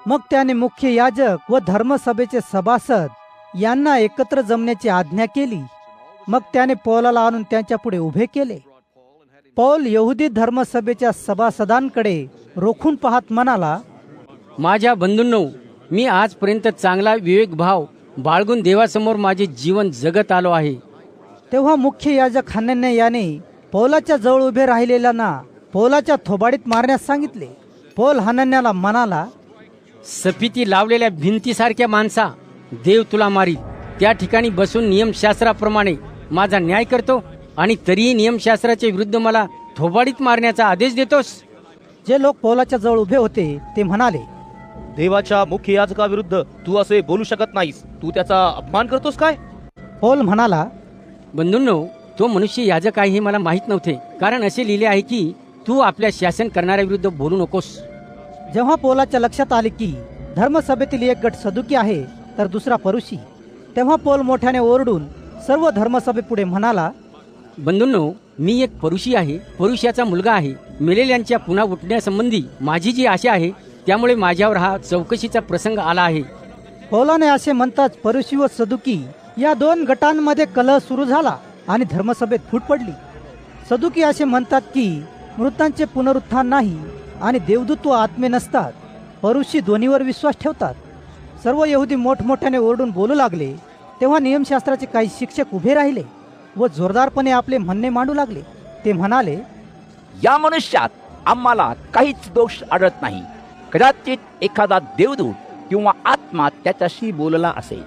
मग त्याने मुख्य याजक व धर्मसभेचे सभासद यांना एकत्र जमण्याची आज्ञा केली. मग त्याने पौलाला आणून त्यांच्या पुढे उभे केले. पौल यहुदी धर्मसभेच्या सभासदांकडे रोखून पाहत म्हणाला, माझ्या बंधूंनो, मी आजपर्यंत चांगला विवेकभाव बाळगून देवासमोर माझे जीवन जगत आलो आहे. तेव्हा मुख्य याजक हनन्या याने पौलाच्या जवळ उभे राहिलेल्यांना पौलाच्या थोबाडीत मारण्यास सांगितले. पौल हनन्याला म्हणाला, सफिती लावलेल्या भिंतीसारख्या माणसा, देव तुला मारील. त्या ठिकाणी बसून नियमशास्त्राप्रमाणे माझा न्याय करतो आणि तरीही नियमशास्त्राच्या विरुद्ध मला थोबाडीत मारण्याचा आदेश देतोस. जे लोक पौलाच्या जवळ उभे होते ते म्हणाले, देवाच्या मुख्य याजकाविरुद्ध तू असे बोलू शकत नाहीस. तू त्याचा अपमान करतोस काय? पौल म्हणाला, बंधूंनो, तो मनुष्य याजक आहे हे मला माहीत नव्हते, कारण असे लिहिले आहे की तू आपल्या शासन करणाऱ्या विरुद्ध बोलू नकोस. जेव्हा पौलाच्या लक्षात आले की धर्मसभेतील एक गट सदुकी आहे तर दुसरा परुषी, तेव्हा पौल मोठ्याने ओरडून सर्व धर्मसभेपुढे म्हणाला, बंधूंनो, मी एक परुषी आहे, परुषाचा मुलगा आहे. मेलेल्यांच्या पुन्हा उठण्यासंबंधी माझी जी आशा आहे त्यामुळे माझ्यावर हा चौकशीचा प्रसंग आला आहे. पौलाने असे म्हणताच परुषी व सदुकी या दोन गटांमध्ये कलह सुरू झाला आणि धर्मसभेत फूट पडली. सदुकी असे म्हणतात की मृतांचे पुनरुत्थान नाही आणि देवदूत व आत्मे नसतात. परुषी दोन्हीवर विश्वास ठेवतात. सर्व यहुदी मोठमोठ्याने ओरडून बोलू लागले. तेव्हा नियमशास्त्राचे काही शिक्षक उभे राहिले व जोरदारपणे आपले म्हणणे मांडू लागले. ते म्हणाले, या मनुष्यात आम्हाला काहीच दोष आढळत नाही. कदाचित एखादा देवदूत किंवा आत्मा त्याच्याशी बोलला असेल.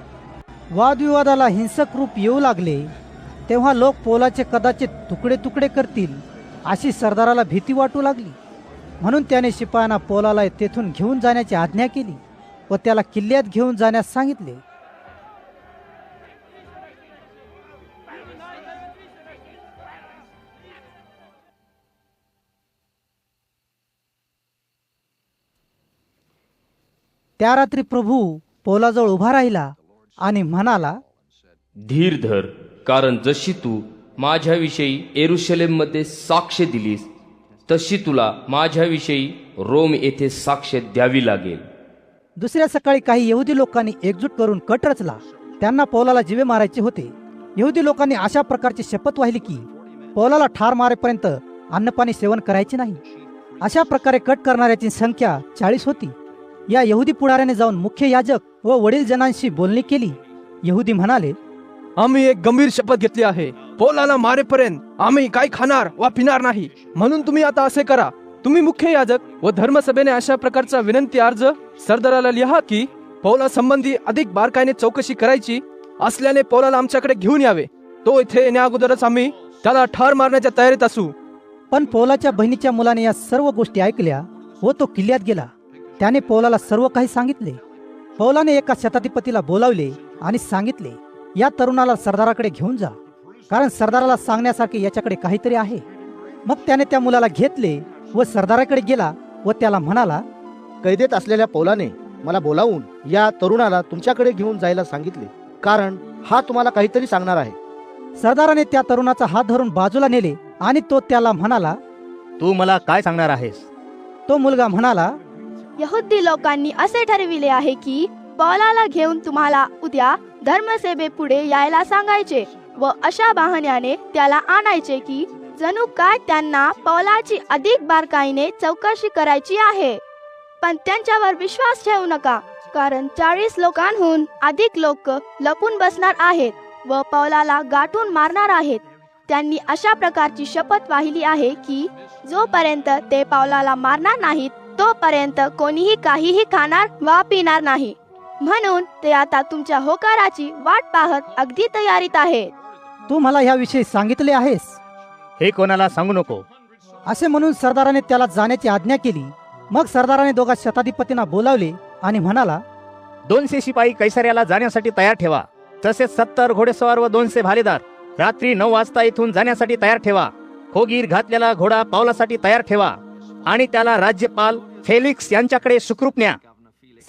वादविवादाला हिंसक रूप येऊ लागले. तेव्हा लोक पौलाचे कदाचित तुकडे तुकडे करतील अशी सरदाराला भीती वाटू लागली. म्हणून त्याने शिपायांना पौलाला तेथून घेऊन जाण्याची आज्ञा केली व त्याला किल्ल्यात घेऊन जाण्यास सांगितले. त्या रात्री प्रभू पौलाजवळ उभा राहिला आणि म्हणाला, धीर धर, कारण जशी तू माझ्याविषयी येरुशलेममध्ये साक्ष दिलीस तशी तुला माझ्याविषयी रोम येथे साक्ष द्यावी लागेल. दुसऱ्या सकाळी काही यहुदी लोकांनी एकजूट करून कट रचला. त्यांना पौलाला जीवे मारायचे होते. यहुदी लोकांनी अशा प्रकारची शपथ वाहिली की पौलाला ठार मारेपर्यंत अन्नपाणी सेवन करायचे नाही. अशा प्रकारे कट करणाऱ्याची संख्या 40 होती. या यहुदी पुढाऱ्याने जाऊन मुख्य याजक व वडील जनांशी बोलणी केली. यहुदी म्हणाले, आम्ही एक गंभीर शपथ घेतली आहे. पौलाला मारेपर्यंत आम्ही काही खाणार वा पिणार नाही. म्हणून तुम्ही आता असे करा, तुम्ही मुख्य याजक व धर्मसभेने अशा प्रकारचा विनंती अर्ज सरदाराला लिहा की पौला संबंधी अधिक बारकाईने चौकशी करायची असल्याने पौलाला आमच्याकडे घेऊन यावे. तो इथे येण्या अगोदरच आम्ही त्याला ठार मारण्याच्या तयारीत असू. पण पौलाच्या बहिणीच्या मुलाने या सर्व गोष्टी ऐकल्या व तो किल्ल्यात गेला. त्याने पौलाला सर्व काही सांगितले. पौलाने एका शताधिपतीला बोलावले आणि सांगितले, या तरुणाला सरदाराकडे घेऊन जा, कारण सरदाराला सांगण्यासारखे याच्याकडे काहीतरी आहे. मग त्याने त्या मुलाला घेतले व सरदाराकडे गेला व त्याला म्हणाला, कैदेत असलेल्या पौलाने मला बोलावून या तरुणाला तुमच्याकडे घेऊन जायला सांगितले, कारण हा तुम्हाला काहीतरी सांगणार आहे. सरदाराने त्या तरुणाचा हात धरून बाजूला नेले आणि तो त्याला म्हणाला, तू मला काय सांगणार आहेस? तो मुलगा म्हणाला, यहुदी लोकांनी असे ठरविले आहे की पौलाला घेऊन तुम्हाला उद्या धर्मसेवेपुढे यायला सांगायचे व अशा बहाण्याने त्याला आणायचे की जणू काय त्यांना पौलाची अधिक बारकाईने चौकशी करायची आहे. पण त्यांच्यावर विश्वास ठेवू नका, कारण 40 लोकांहून अधिक लोक लपून बसणार आहेत व पौलाला गाठून मारणार आहेत. त्यांनी अशा प्रकारची शपथ वाहिली आहे की जोपर्यंत ते पौलाला मारणार नाहीत तोपर्यंत कोणीही काहीही खाणार वा पिणार नाही. म्हणून ते आता तुमच्या होकाराची वाट पाहत अगदी तयारीत आहेत. तू मला ह्याविषयी सांगितले आहेस? हे कोणाला सांगू नको. असे म्हणून सरदाराने त्याला जाण्याची आज्ञा केली. मग सरदाराने दोघा शताधिपतींना बोलावले आणि म्हणाला, 200 शिपाई कैसर्याला जाण्यासाठी तयार ठेवा. तसेच 70 घोडेस्वार व 200 भालेदार रात्री 9 वाजता इथून जाण्यासाठी तयार ठेवा. खोगीर घातलेला घोडा पावलासाठी तयार ठेवा आणि त्याला राज्यपाल फेलिक्स यांच्याकडे सुखरूप न्या.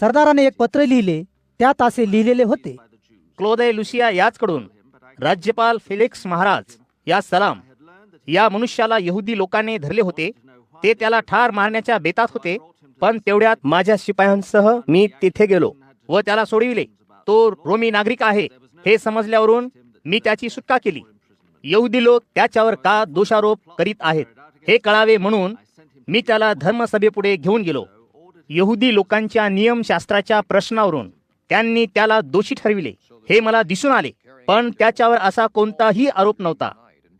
सरदाराने एक पत्र लिहिले. त्यात असे लिहिलेले होते, क्लोदय लुसिया याचकडून राज्यपाल फेलिक्स महाराज या सलाम. या मनुष्याला यहुदी लोकांनी धरले होते. ते त्याला ठार मारण्याच्या बेतात होते, पण तेवढ्यात माझ्या शिपायांसह मी तिथे गेलो व त्याला सोडविले. तो रोमी नागरिक आहे हे समजल्यावरून मी त्याची सुटका केली. यहुदी लोक त्याच्यावर का दोषारोप करीत आहेत हे कळावे म्हणून मी त्याला धर्मसभेपुढे घेऊन गेलो. यहुदी लोकांच्या नियमशास्त्राच्या प्रश्नावरून त्यांनी त्याला दोषी ठरविले हे मला दिसून आले, पण त्याच्यावर असा कोणताही आरोप नव्हता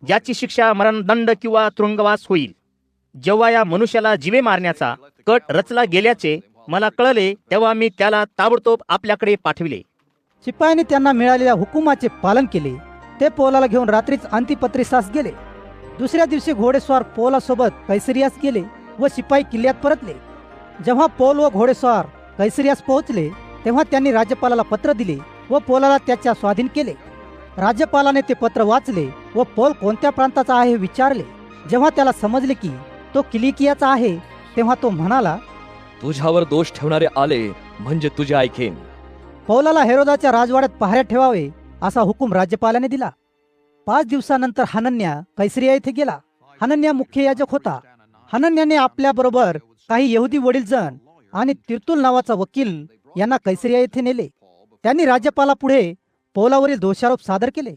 ज्याची शिक्षा मरणदंड किंवा तुरुंगवास होईल. जेव्हा या मनुष्याला जीवे मारण्याचा कट रचला गेल्याचे मला कळले तेव्हा मी त्याला ताबडतोब आपल्याकडे पाठविले. शिपायांनी त्यांना मिळालेल्या हुकुमाचे पालन केले. ते पौलाला घेऊन रात्रीच अंतिपत्रिसास गेले. दुसऱ्या दिवशी घोडेस्वार पौलासोबत कैसरियास गेले व शिपाई किल्ल्यात परतले. जेव्हा पौल व घोडेस्वार कैसरियास पोहोचले तेव्हा त्यांनी राज्यपालाला पत्र दिले व पौलाला त्याच्या स्वाधीन केले. राज्यपालाने ते पत्र वाचले व पौल कोणत्या प्रांताचा आहे हे विचारले. जेव्हा त्याला समजले की तो किलिकियाचा आहे तेव्हा तो म्हणाला, तुझ्यावर दोष ठेवणारे आले म्हणजे तुझे ऐकेन. पौलाला हेरोदाच्या राजवाड्यात पहाऱ्यात ठेवावे असा हुकूम राज्यपालाने दिला. 5 दिवसानंतर हनन्या कैसरिया येथे गेला. हनन्या मुख्य याजक होता. हनन्याने आपल्या बरोबर काही यहुदी वडीलजण आणि तिर्तुल नावाचा वकील यांना कैसरिया येथे नेले. त्यांनी राज्यपालापुढे पौलावरील दोषारोप सादर केले.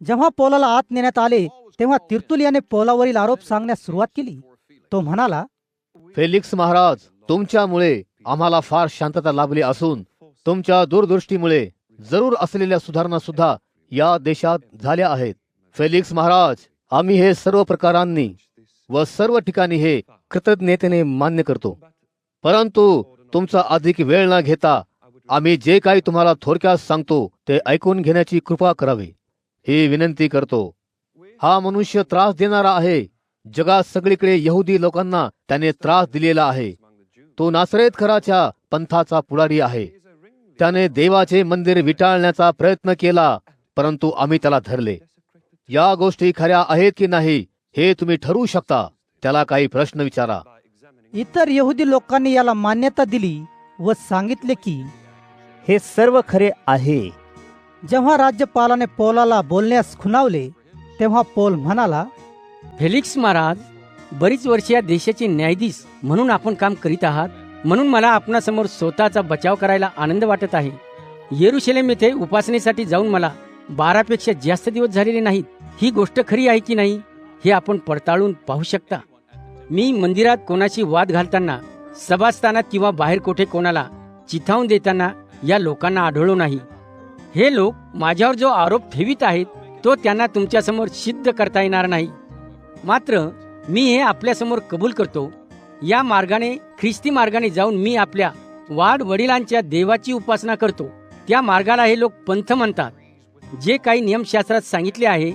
जेव्हा पौलाला आत नेण्यात आले तेव्हा तिर्तुल याने पौलावरील आरोप सांगण्यास सुरुवात केली. तो म्हणाला, फेलिक्स महाराज, तुमच्यामुळे आम्हाला फार शांतता लाभली असून तुमच्या दूरदृष्टीमुळे जरूर असलेल्या सुधारणा सुद्धा या देशात झाल्या आहेत. फेलिक्स महाराज, आम्ही हे सर्व प्रकारांनी व सर्व ठिकाणी हे कृतज्ञतेने मान्य करतो. परंतु तुमचा अधिक वेळ न घेता आम्ही जे काही तुम्हाला थोडक्यात सांगतो ते ऐकून घेण्याची कृपा करावी ही विनंती करतो. हा मनुष्य त्रास देणारा आहे. जगात सगळीकडे यहुदी लोकांना त्याने त्रास दिलेला आहे. तो नासरेतकराच्या पंथाचा पुढारी आहे. त्याने देवाचे मंदिर विटाळण्याचा प्रयत्न केला, परंतु आम्ही त्याला धरले. या गोष्टी खऱ्या आहेत की नाही हे तुम्ही ठरवू शकता. त्याला काही प्रश्न विचारा. इतर यहुदी लोकांनी याला मान्यता दिली व सांगितले की हे सर्व खरे आहे. जेव्हा राज्यपालाने पौलाला बोलण्यास खुणावले तेव्हा पौल म्हणाला, फेलिक्स महाराज, बरीच वर्षे या देशाचे न्यायाधीश म्हणून आपण काम करीत आहात, म्हणून मला आपणासमोर स्वतःचा बचाव करायला आनंद वाटत आहे. येरुशलेम येथे उपासनेसाठी जाऊन मला 12 पेक्षा जास्त दिवस झालेले नाहीत. ही गोष्ट खरी आहे की नाही हे आपण पडताळून पाहू शकता. मी मंदिरात कोणाशी वाद घालताना, सभास्थानात किंवा बाहेर कोठे कोणाला चिथावून देताना या लोकांना आढळलो नाही. हे लोक माझ्यावर जो आरोप ठेवित आहेत तो त्यांना तुमच्यासमोर सिद्ध करता येणार नाही. मात्र मी हे आपल्यासमोर कबूल करतो. या मार्गाने, ख्रिस्ती मार्गाने जाऊन मी आपल्या वाढ वडिलांच्या देवाची उपासना करतो. त्या मार्गाला हे लोक पंथ म्हणतात. जे काही नियमशास्त्रात सांगितले आहे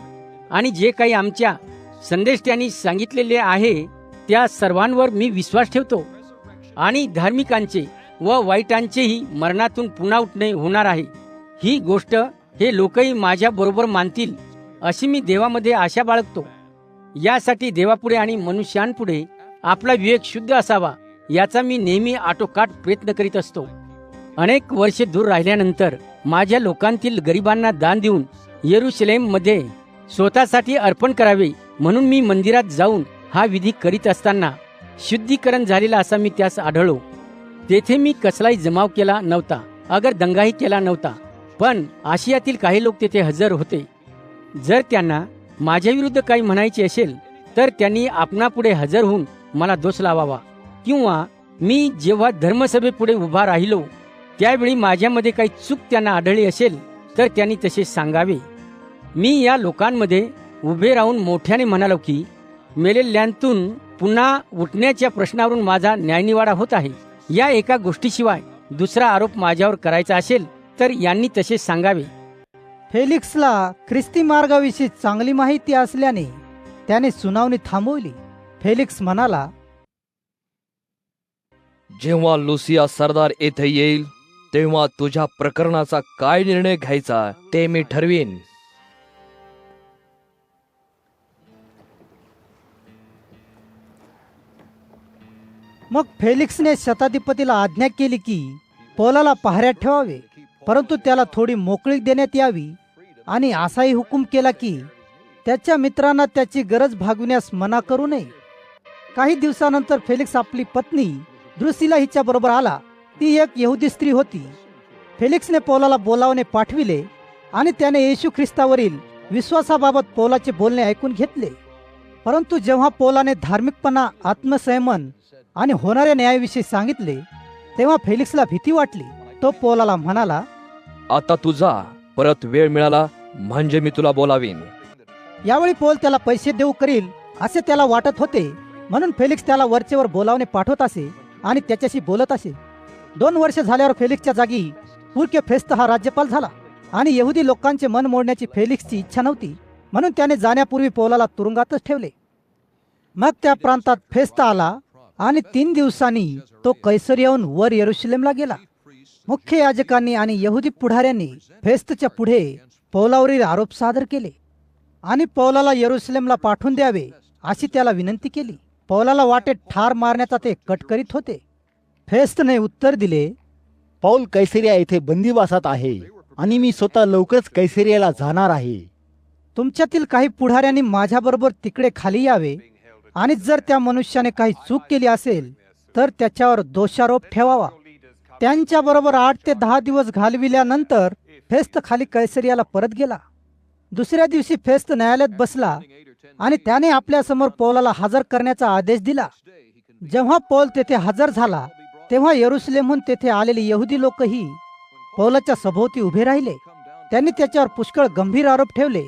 आणि जे काही आमच्या संदेष्ट्यांनी सांगितलेले आहे त्या सर्वांवर मी विश्वास ठेवतो. आणि धार्मिकांचे व वाईटांचेही मरणातून पुन्हा उठणे होणार आहे. ही गोष्ट हे लोकही माझ्या बरोबर मानतील अशी मी देवामध्ये आशा बाळगतो. यासाठी देवापुढे आणि मनुष्यांपुढे आपला विवेक शुद्ध असावा याचा मी नेहमी आटोकाट प्रयत्न करीत असतो. अनेक वर्षे दूर राहिल्यानंतर माझ्या लोकांतील गरिबांना दान देऊन येरुशलेम मध्ये स्वतःसाठी अर्पण करावे म्हणून मी मंदिरात जाऊन हा विधी करीत असताना शुद्धीकरण झालेला असा मी त्यास आढळलो. तेथे मी कसलाही जमाव केला नव्हता, अगर दंगाही केला नव्हता. पण आशियातील काही लोक तेथे हजर होते. जर त्यांना माझ्या विरुद्ध काही म्हणायचे असेल तर त्यांनी आपणापुढे हजर होऊन मला दोष लावावा, किंवा मी जेव्हा धर्मसभेपुढे उभा राहिलो त्यावेळी माझ्यामध्ये काही चूक त्यांना आढळली असेल तर त्यांनी तसे सांगावे. मी या लोकांमध्ये उभे राहून मोठ्याने म्हणालो की मेलेल्यांतून पुन्हा उठण्याच्या प्रश्नावरून माझा न्यायनिवाडा होत आहे. या एका गोष्टीशिवाय दुसरा आरोप माझ्यावर करायचा असेल तर यांनी तसे सांगावे. फेलिक्सला ख्रिस्ती मार्गाविषयी चांगली माहिती असल्याने त्याने सुनावणी थांबवली. फेलिक्स म्हणाला, जेव्हा लुसिया सरदार येथे येईल तेव्हा तुझ्या प्रकरणाचा काय निर्णय घ्यायचा ते मी ठरवीन. मग फेलिक्सने शताधिपतीला आज्ञा केली की पौलाला पहाऱ्यात ठेवावे, परंतु त्याला थोडी मोकळीक देण्यात यावी, आणि असाही हुकूम केला की त्याच्या मित्रांना त्याची गरज भागविण्यास मना करू नये. काही दिवसानंतर फेलिक्स आपली पत्नी द्रुसिला हिच्या बरोबर आला. ती एक यहुदी स्त्री होती. फेलिक्सने पौलाला बोलावणे पाठविले आणि त्याने येशू ख्रिस्तावरील विश्वासाबाबत पौलाचे बोलणे ऐकून घेतले. परंतु जेव्हा पौलाने धार्मिकपणा, आत्मसंयमन आणि होणाऱ्या न्यायाविषयी सांगितले तेव्हा फेलिक्सला भीती वाटली. तो पौलाला म्हणाला, आता तुझा परत वेळ मिळाला म्हणजे मी तुला बोलावीन. यावेळी पौल त्याला पैसे देऊ करील असे त्याला वाटत होते, म्हणून फेलिक्स त्याला वरचेवर बोलावणे पाठवत असे आणि त्याच्याशी बोलत असे. 2 वर्ष झाल्यावर फेलिक्सच्या जागी पुरके फेस्त हा राज्यपाल झाला, आणि यहुदी लोकांचे मन मोडण्याची फेलिक्सची इच्छा नव्हती, म्हणून त्याने जाण्यापूर्वी पौलाला तुरुंगातच ठेवले. मग त्या प्रांतात फेस्त आला आणि 3 दिवसांनी तो कैसरियाहून वर यरुशलेमला गेला. मुख्य याजकांनी आणि यहुदी पुढाऱ्यांनी फेस्तच्या पुढे पौलावरील आरोप सादर केले आणि पौलाला यरुशलेमला पाठवून द्यावे अशी त्याला विनंती केली. पौलाला वाटेत ठार मारण्याचा ते कट करीत होते. फेस्तने उत्तर दिले, पौल कैसरिया येथे बंदिवासात आहे आणि मी स्वतः लवकरच कैसरियाला जाणार आहे. तुमच्यातील काही पुढाऱ्यांनी माझ्याबरोबर तिकडे खाली यावे, आणि जर त्या मनुष्याने काही चूक केली असेल तर त्याच्यावर दोषारोप ठेवावा. त्यांच्याबरोबर 8 ते 10 दिवस घालविल्यानंतर फेस्त खाली कैसरियाला परत गेला. दुसऱ्या दिवशी फेस्त न्यायालयात बसला आणि त्याने आपल्यासमोर पौलाला हजर करण्याचा आदेश दिला. जेव्हा पौल तेथे हजर झाला तेव्हा यरुशलेमहून तेथे आलेले यहुदी लोकही पौलाच्या सभोवती उभे राहिले. त्यांनी त्याच्यावर पुष्कळ गंभीर आरोप ठेवले,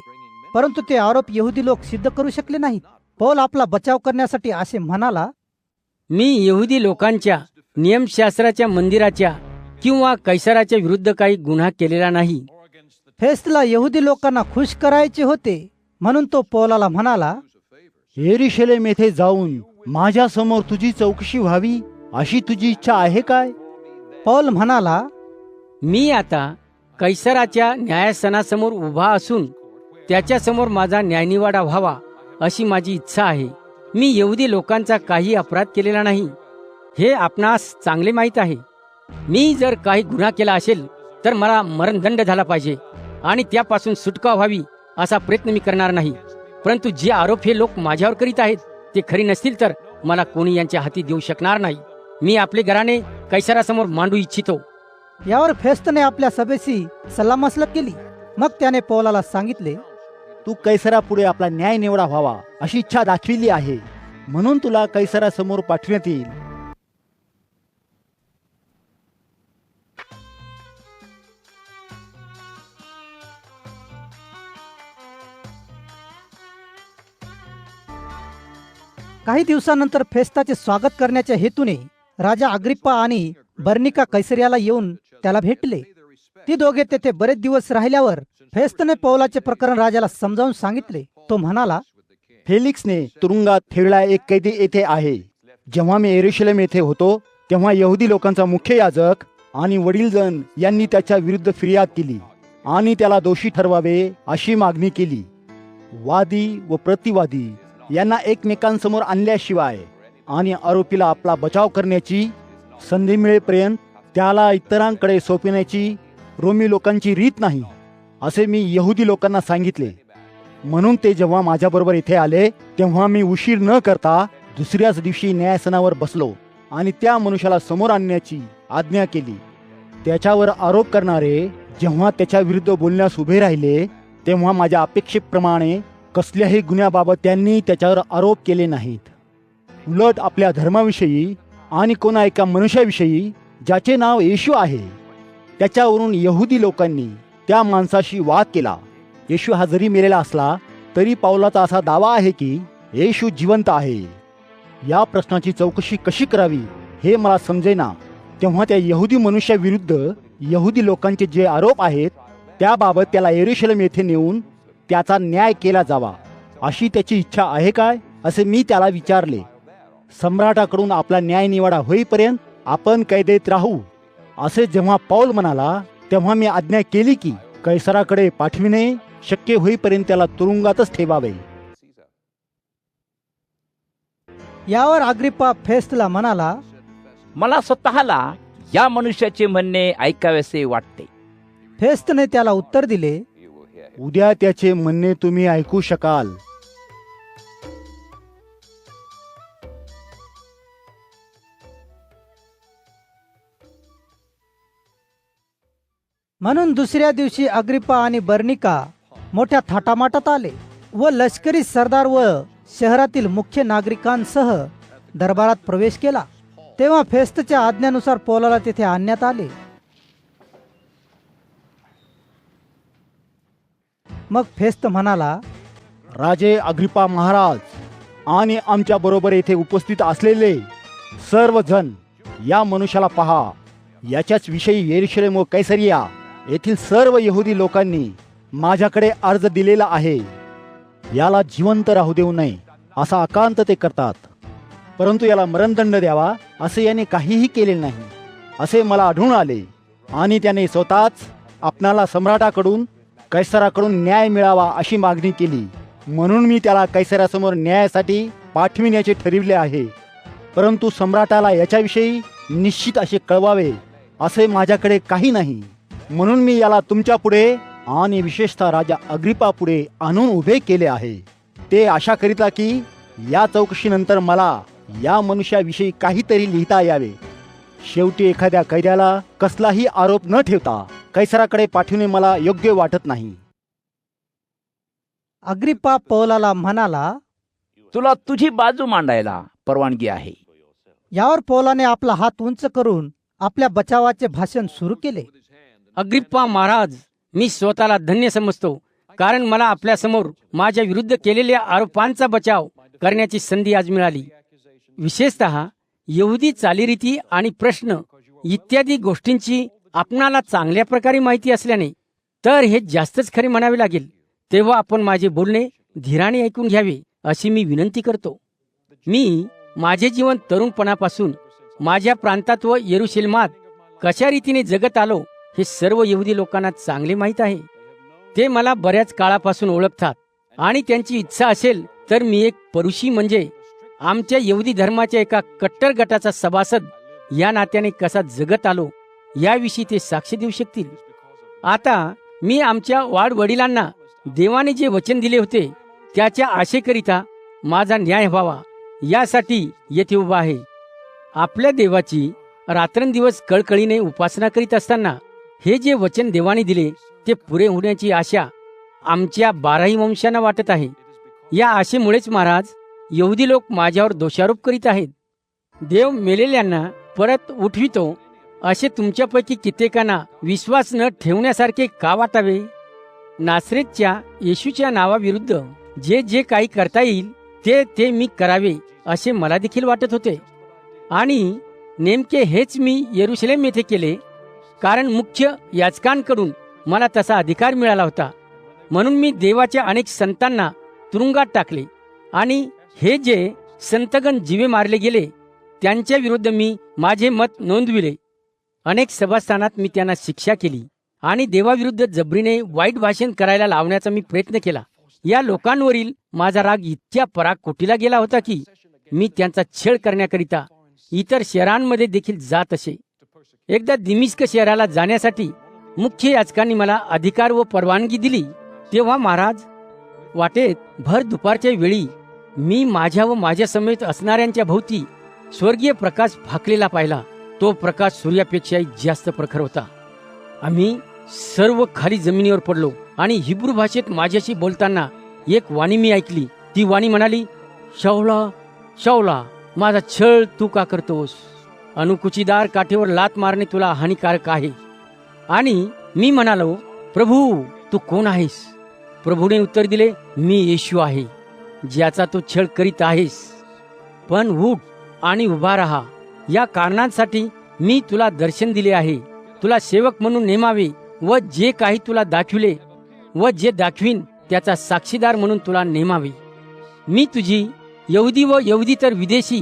परंतु ते आरोप यहुदी लोक सिद्ध करू शकले नाहीत. पौल आपला बचाव करण्यासाठी असे म्हणाला, मी यहुदी लोकांच्या नियमशास्त्राच्या मंदिराच्या किंवा कैसराच्या विरुद्ध काही गुन्हा केलेला नाही. फेस्तला यहुदी लोकांना खुश करायचे होते, म्हणून तो पौलाला म्हणाला, यरुशलेम येथे जाऊन माझ्या समोर तुझी चौकशी व्हावी अशी तुझी इच्छा आहे काय? पौल म्हणाला, मी आता कैसराच्या न्यायासनासमोर उभा असून त्याच्यासमोर माझा न्यायनिवाडा व्हावा अशी माझी इच्छा आहे. मी यहुदी लोकांचा काही अपराध केलेला नाही, हे आपणास चांगले माहीत आहे. मी जर काही गुन्हा केला असेल तर मला मरणदंड झाला पाहिजे आणि त्यापासून सुटका व्हावी असा प्रयत्न मी करणार नाही. परंतु जे आरोप हे लोक माझ्यावर करीत आहेत ते खरी नसतील तर मला कोणी यांच्या हाती देऊ शकणार नाही. मी आपले घराणे कैसरासमोर मांडू इच्छितो. यावर फेस्तने आपल्या सभेशी सल्लामसलत केली. मग त्याने पौलाला सांगितले, तू कैसरापुढे आपला न्याय निवडा व्हावा अशी इच्छा दाखविली आहे, म्हणून तुला कैसरासमोर पाठवण्यात येईल. काही दिवसानंतर फेस्ताचे स्वागत करण्याच्या हेतूने राजा अग्रिप्पा आणि बर्निका कैसरियाला येऊन त्याला भेटले. ती दोघे तेथे बरेच दिवस राहिल्यावर फेस्तने पौलाचे प्रकरण राजाला समजावून सांगितले. तो म्हणाला, फेलिक्सने तुरुंगात ठेवलेला एक कैदी येथे आहे. जेव्हा मी यरुशलेम येथे होतो तेव्हा यहुदी लोकांचा मुख्य याजक आणि वडीलजण यांनी त्याच्या विरुद्ध फिर्याद केली आणि त्याला दोषी ठरवावे अशी मागणी केली. वादी व प्रतिवादी यांना एकमेकांसमोर आणल्याशिवाय आणि आरोपीला आपला बचाव करण्याची संधी मिळेपर्यंत त्याला इतरांकडे सोपविण्याची रोमी लोकांची रीत नाही असे मी यहुदी लोकांना सांगितले. म्हणून ते जेव्हा माझ्याबरोबर इथे आले तेव्हा मी उशीर न करता दुसऱ्याच दिवशी न्यायासनावर बसलो आणि त्या मनुष्याला समोर आणण्याची आज्ञा केली. त्याच्यावर आरोप करणारे जेव्हा त्याच्या विरुद्ध बोलण्यास उभे राहिले तेव्हा माझ्या अपेक्षेप्रमाणे कसल्याही गुन्ह्याबाबत त्यांनी त्याच्यावर आरोप केले नाहीत. उलट आपल्या धर्माविषयी आणि कोणा एका मनुष्याविषयी ज्याचे नाव येशू आहे त्याच्यावरून यहुदी लोकांनी त्या माणसाशी वाद केला. येशू हा जरी मेलेला असला तरी पाऊलाचा असा दावा आहे की येशू जिवंत आहे. या प्रश्नाची चौकशी कशी करावी हे मला समजेना. तेव्हा त्या यहुदी मनुष्याविरुद्ध यहुदी लोकांचे जे आरोप आहेत त्याबाबत त्याला यरूशलेम येथे नेऊन त्याचा न्याय केला जावा अशी त्याची इच्छा आहे काय असे मी त्याला विचारले. सम्राटाकडून आपला न्यायनिवाडा होईपर्यंत आपण कैदेत राहू असे जेव्हा पौल म्हणाला तेव्हा मी आज्ञा केली की कैसराकडे पाठविणे, शक्य होईपर्यंत त्याला तुरुंगातच ठेवावे. यावर अग्रिप्पा फेस्तला म्हणाला, मला स्वतःला या मनुष्याचे म्हणणे ऐकावेसे वाटते. फेस्तने त्याला उत्तर दिले, उद्या त्याचे म्हणणे तुम्ही ऐकू शकाल. म्हणून दुसऱ्या दिवशी अग्रिप्पा आणि बर्निका मोठ्या थाटामाटात आले व लष्करी सरदार व शहरातील मुख्य नागरिकांसह दरबारात प्रवेश केला. तेव्हा फेस्तच्या आज्ञेनुसार पौलाला तेथे आणण्यात आले. मग फेस्त म्हणाला, राजे अग्रिप्पा महाराज आणि आमच्या बरोबर येथे उपस्थित असलेले सर्वजण, या मनुष्याला पहा. याच्याच विषयी यरूशलेम व कैसरिया येथील सर्व यहुदी लोकांनी माझ्याकडे अर्ज दिलेला आहे. याला जिवंत राहू देऊ नये असा आकांत ते करतात, परंतु याला मरणदंड द्यावा असे याने काहीही केले नाही असे मला आढळून आले. आणि त्याने स्वतःच आपणाला सम्राटाकडून कैसराकडून न्याय मिळावा अशी मागणी केली. म्हणून मी त्याला कैसरासमोर न्यायासाठी पाठविण्याचे ठरविले आहे. परंतु सम्राटाला याच्याविषयी निश्चित असे कळवावे असे माझ्याकडे काही नाही. म्हणून मी याला तुमच्या पुढे आणि विशेषतः राजा अग्रिप्पा पुढे आणून उभे केले आहे. ते आशा करीता की या चौकशीनंतर मला या मनुष्याविषयी काहीतरी लिहिता यावे. शेवटी एखाद्या कैद्याला कसलाही आरोप न ठेवता कैसराकडे पाठवणे मला योग्य वाटत नाही. अग्रिप्पा पौलाला म्हणाला, तुला तुझी बाजू मांडायला परवानगी आहे. यावर पौलाने आपला हात उंच करून आपल्या बचावाचे भाषण सुरू केले. अग्रिप्पा महाराज, मी स्वतःला धन्य समजतो, कारण मला आपल्या समोर माझ्या विरुद्ध केलेल्या आरोपांचा बचाव करण्याची संधी आज मिळाली. विशेषतः यहुदी चालीरीती आणि प्रश्न इत्यादी गोष्टींची आपणाला चांगल्या प्रकारे माहिती असल्याने तर हे जास्तच खरे म्हणावे लागेल. तेव्हा आपण माझे बोलणे धीराने ऐकून घ्यावे अशी मी विनंती करतो. मी माझे जीवन तरुणपणापासून माझ्या प्रांतात व यरूशलेमात कशा रीतीने जगत आलो हे सर्व यहुदी लोकांना चांगले माहीत आहे. ते मला बऱ्याच काळापासून ओळखतात आणि त्यांची इच्छा असेल तर मी एक परुषी म्हणजे आमच्या यहुदी धर्माच्या एका कट्टर गटाचा सभासद या नात्याने कसा जगत आलो याविषयी ते साक्ष देऊ शकतील. आता मी आमच्या वाडवडिलांना देवाने जे वचन दिले होते त्याच्या आशेकरिता माझा न्याय व्हावा यासाठी येथे उभा आहे. आपल्या देवाची रात्रंदिवस कळकळीने उपासना करीत असताना हे जे वचन देवाने दिले ते पुरे होण्याची आशा आमच्या 12ही वंशांना वाटत आहे. या आशेमुळेच महाराज यहुदी लोक माझ्यावर दोषारोप करीत आहेत. देव मेलेल्यांना परत उठवितो असे तुमच्यापैकी कित्येकांना विश्वास न ठेवण्यासारखे का वाटावे? नासरेतच्या येशूच्या नावाविरुद्ध जे जे काही करता येईल ते मी करावे असे मला देखील वाटत होते. आणि नेमके हेच मी यरूशलेम येथे केले, कारण मुख्य याजकांकडून मला तसा अधिकार मिळाला होता. म्हणून मी देवाच्या अनेक संतांना तुरुंगात टाकले आणि हे जे संतगण जीवे मारले गेले त्यांच्या विरुद्ध मी माझे मत नोंदविले. अनेक सभास्थानात मी त्यांना शिक्षा केली आणि देवाविरुद्ध जबरीने वाईट भाषण करायला लावण्याचा मी प्रयत्न केला. या लोकांवरील माझा राग इतक्या पराकोटीला गेला होता की मी त्यांचा छळ करण्याकरिता इतर शहरांमध्ये देखील जात असे. एकदा दिमिस्क शहराला जाण्यासाठी मुख्य याजकांनी मला अधिकार व परवानगी दिली. तेव्हा महाराज वाटेत भर दुपारच्या वेळी मी माझ्या व माझ्या समेत असणाऱ्यांच्या भोवती स्वर्गीय प्रकाश फाकलेला पाहिला. तो प्रकाश सूर्यापेक्षाही जास्त प्रखर होता. आम्ही सर्व खाली जमिनीवर पडलो आणि हिब्रू भाषेत माझ्याशी बोलताना एक वाणी मी ऐकली. ती वाणी म्हणाली, शाऊला शाऊला, माझा छळ तू का करतोस? अणुकुचीदार काठीवर लात मारणे तुला हानिकारक आहे. आणि मी म्हणालो, प्रभू तू कोण आहेस? प्रभूने उत्तर दिले, मी येशू आहे, ज्याचा तू छळ करीत आहेस. पण उठ आणि उभा राहा. या कारणांसाठी मी तुला दर्शन दिले आहे, तुला सेवक म्हणून नेमावे व जे काही तुला दाखविले व जे दाखवीन त्याचा साक्षीदार म्हणून तुला नेमावे. मी तुझी यहुदी व यहुदीतर विदेशी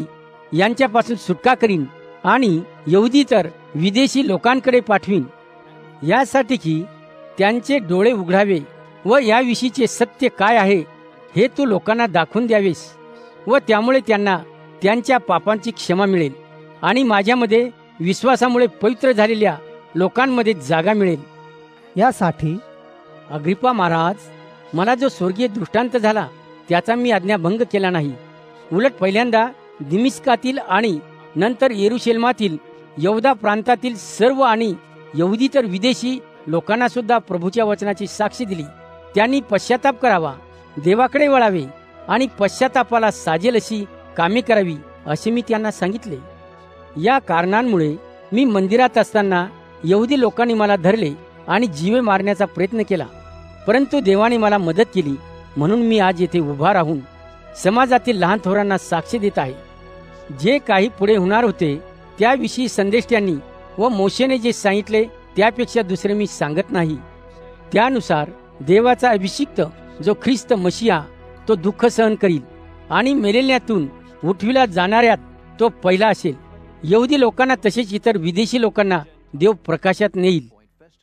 यांच्यापासून सुटका करीन आणि यहुदीतर विदेशी लोकांकडे पाठवीन, यासाठी की त्यांचे डोळे उघडावे व याविषयीचे सत्य काय आहे हे तू लोकांना दाखवून द्यावेस व त्यामुळे त्यांना त्यांच्या पापांची क्षमा मिळेल आणि माझ्यामध्ये विश्वासामुळे पवित्र झालेल्या लोकांमध्ये जागा मिळेल. यासाठी अग्रिप्पा महाराज, मला जो स्वर्गीय दृष्टांत झाला त्याचा मी आज्ञाभंग केला नाही. उलट पहिल्यांदा दिमिस्कातील आणि नंतर येरुशलेमातील यहुदा प्रांतातील सर्व आणि यहुदीतर विदेशी लोकांना सुद्धा प्रभूच्या वचनाची साक्षी दिली. त्यांनी पश्चाताप करावा, देवाकडे वळावे आणि पश्चातापाला साजेल अशी कामे करावी असे मी त्यांना सांगितले. या कारणांमुळे मी मंदिरात असताना यहुदी लोकांनी मला धरले आणि जीवे मारण्याचा प्रयत्न केला, परंतु देवाने मला मदत केली. म्हणून मी आज येथे उभा राहून समाजातील लहान थोरांना साक्ष देत आहे. जे काही पुढे होणार होते त्याविषयी संदेश त्यांनी व मोशेने जे सांगितले त्यापेक्षा दुसरे मी सांगत नाही. त्यानुसार देवाचा अभिषिक्त जो ख्रिस्त मशिया तो दुःख सहन करील आणि मेलेल्यातून उठविला जाणाऱ्यात तो पहिला असेल. यहुदी लोकांना तसेच इतर विदेशी लोकांना देव प्रकाशात नेईल.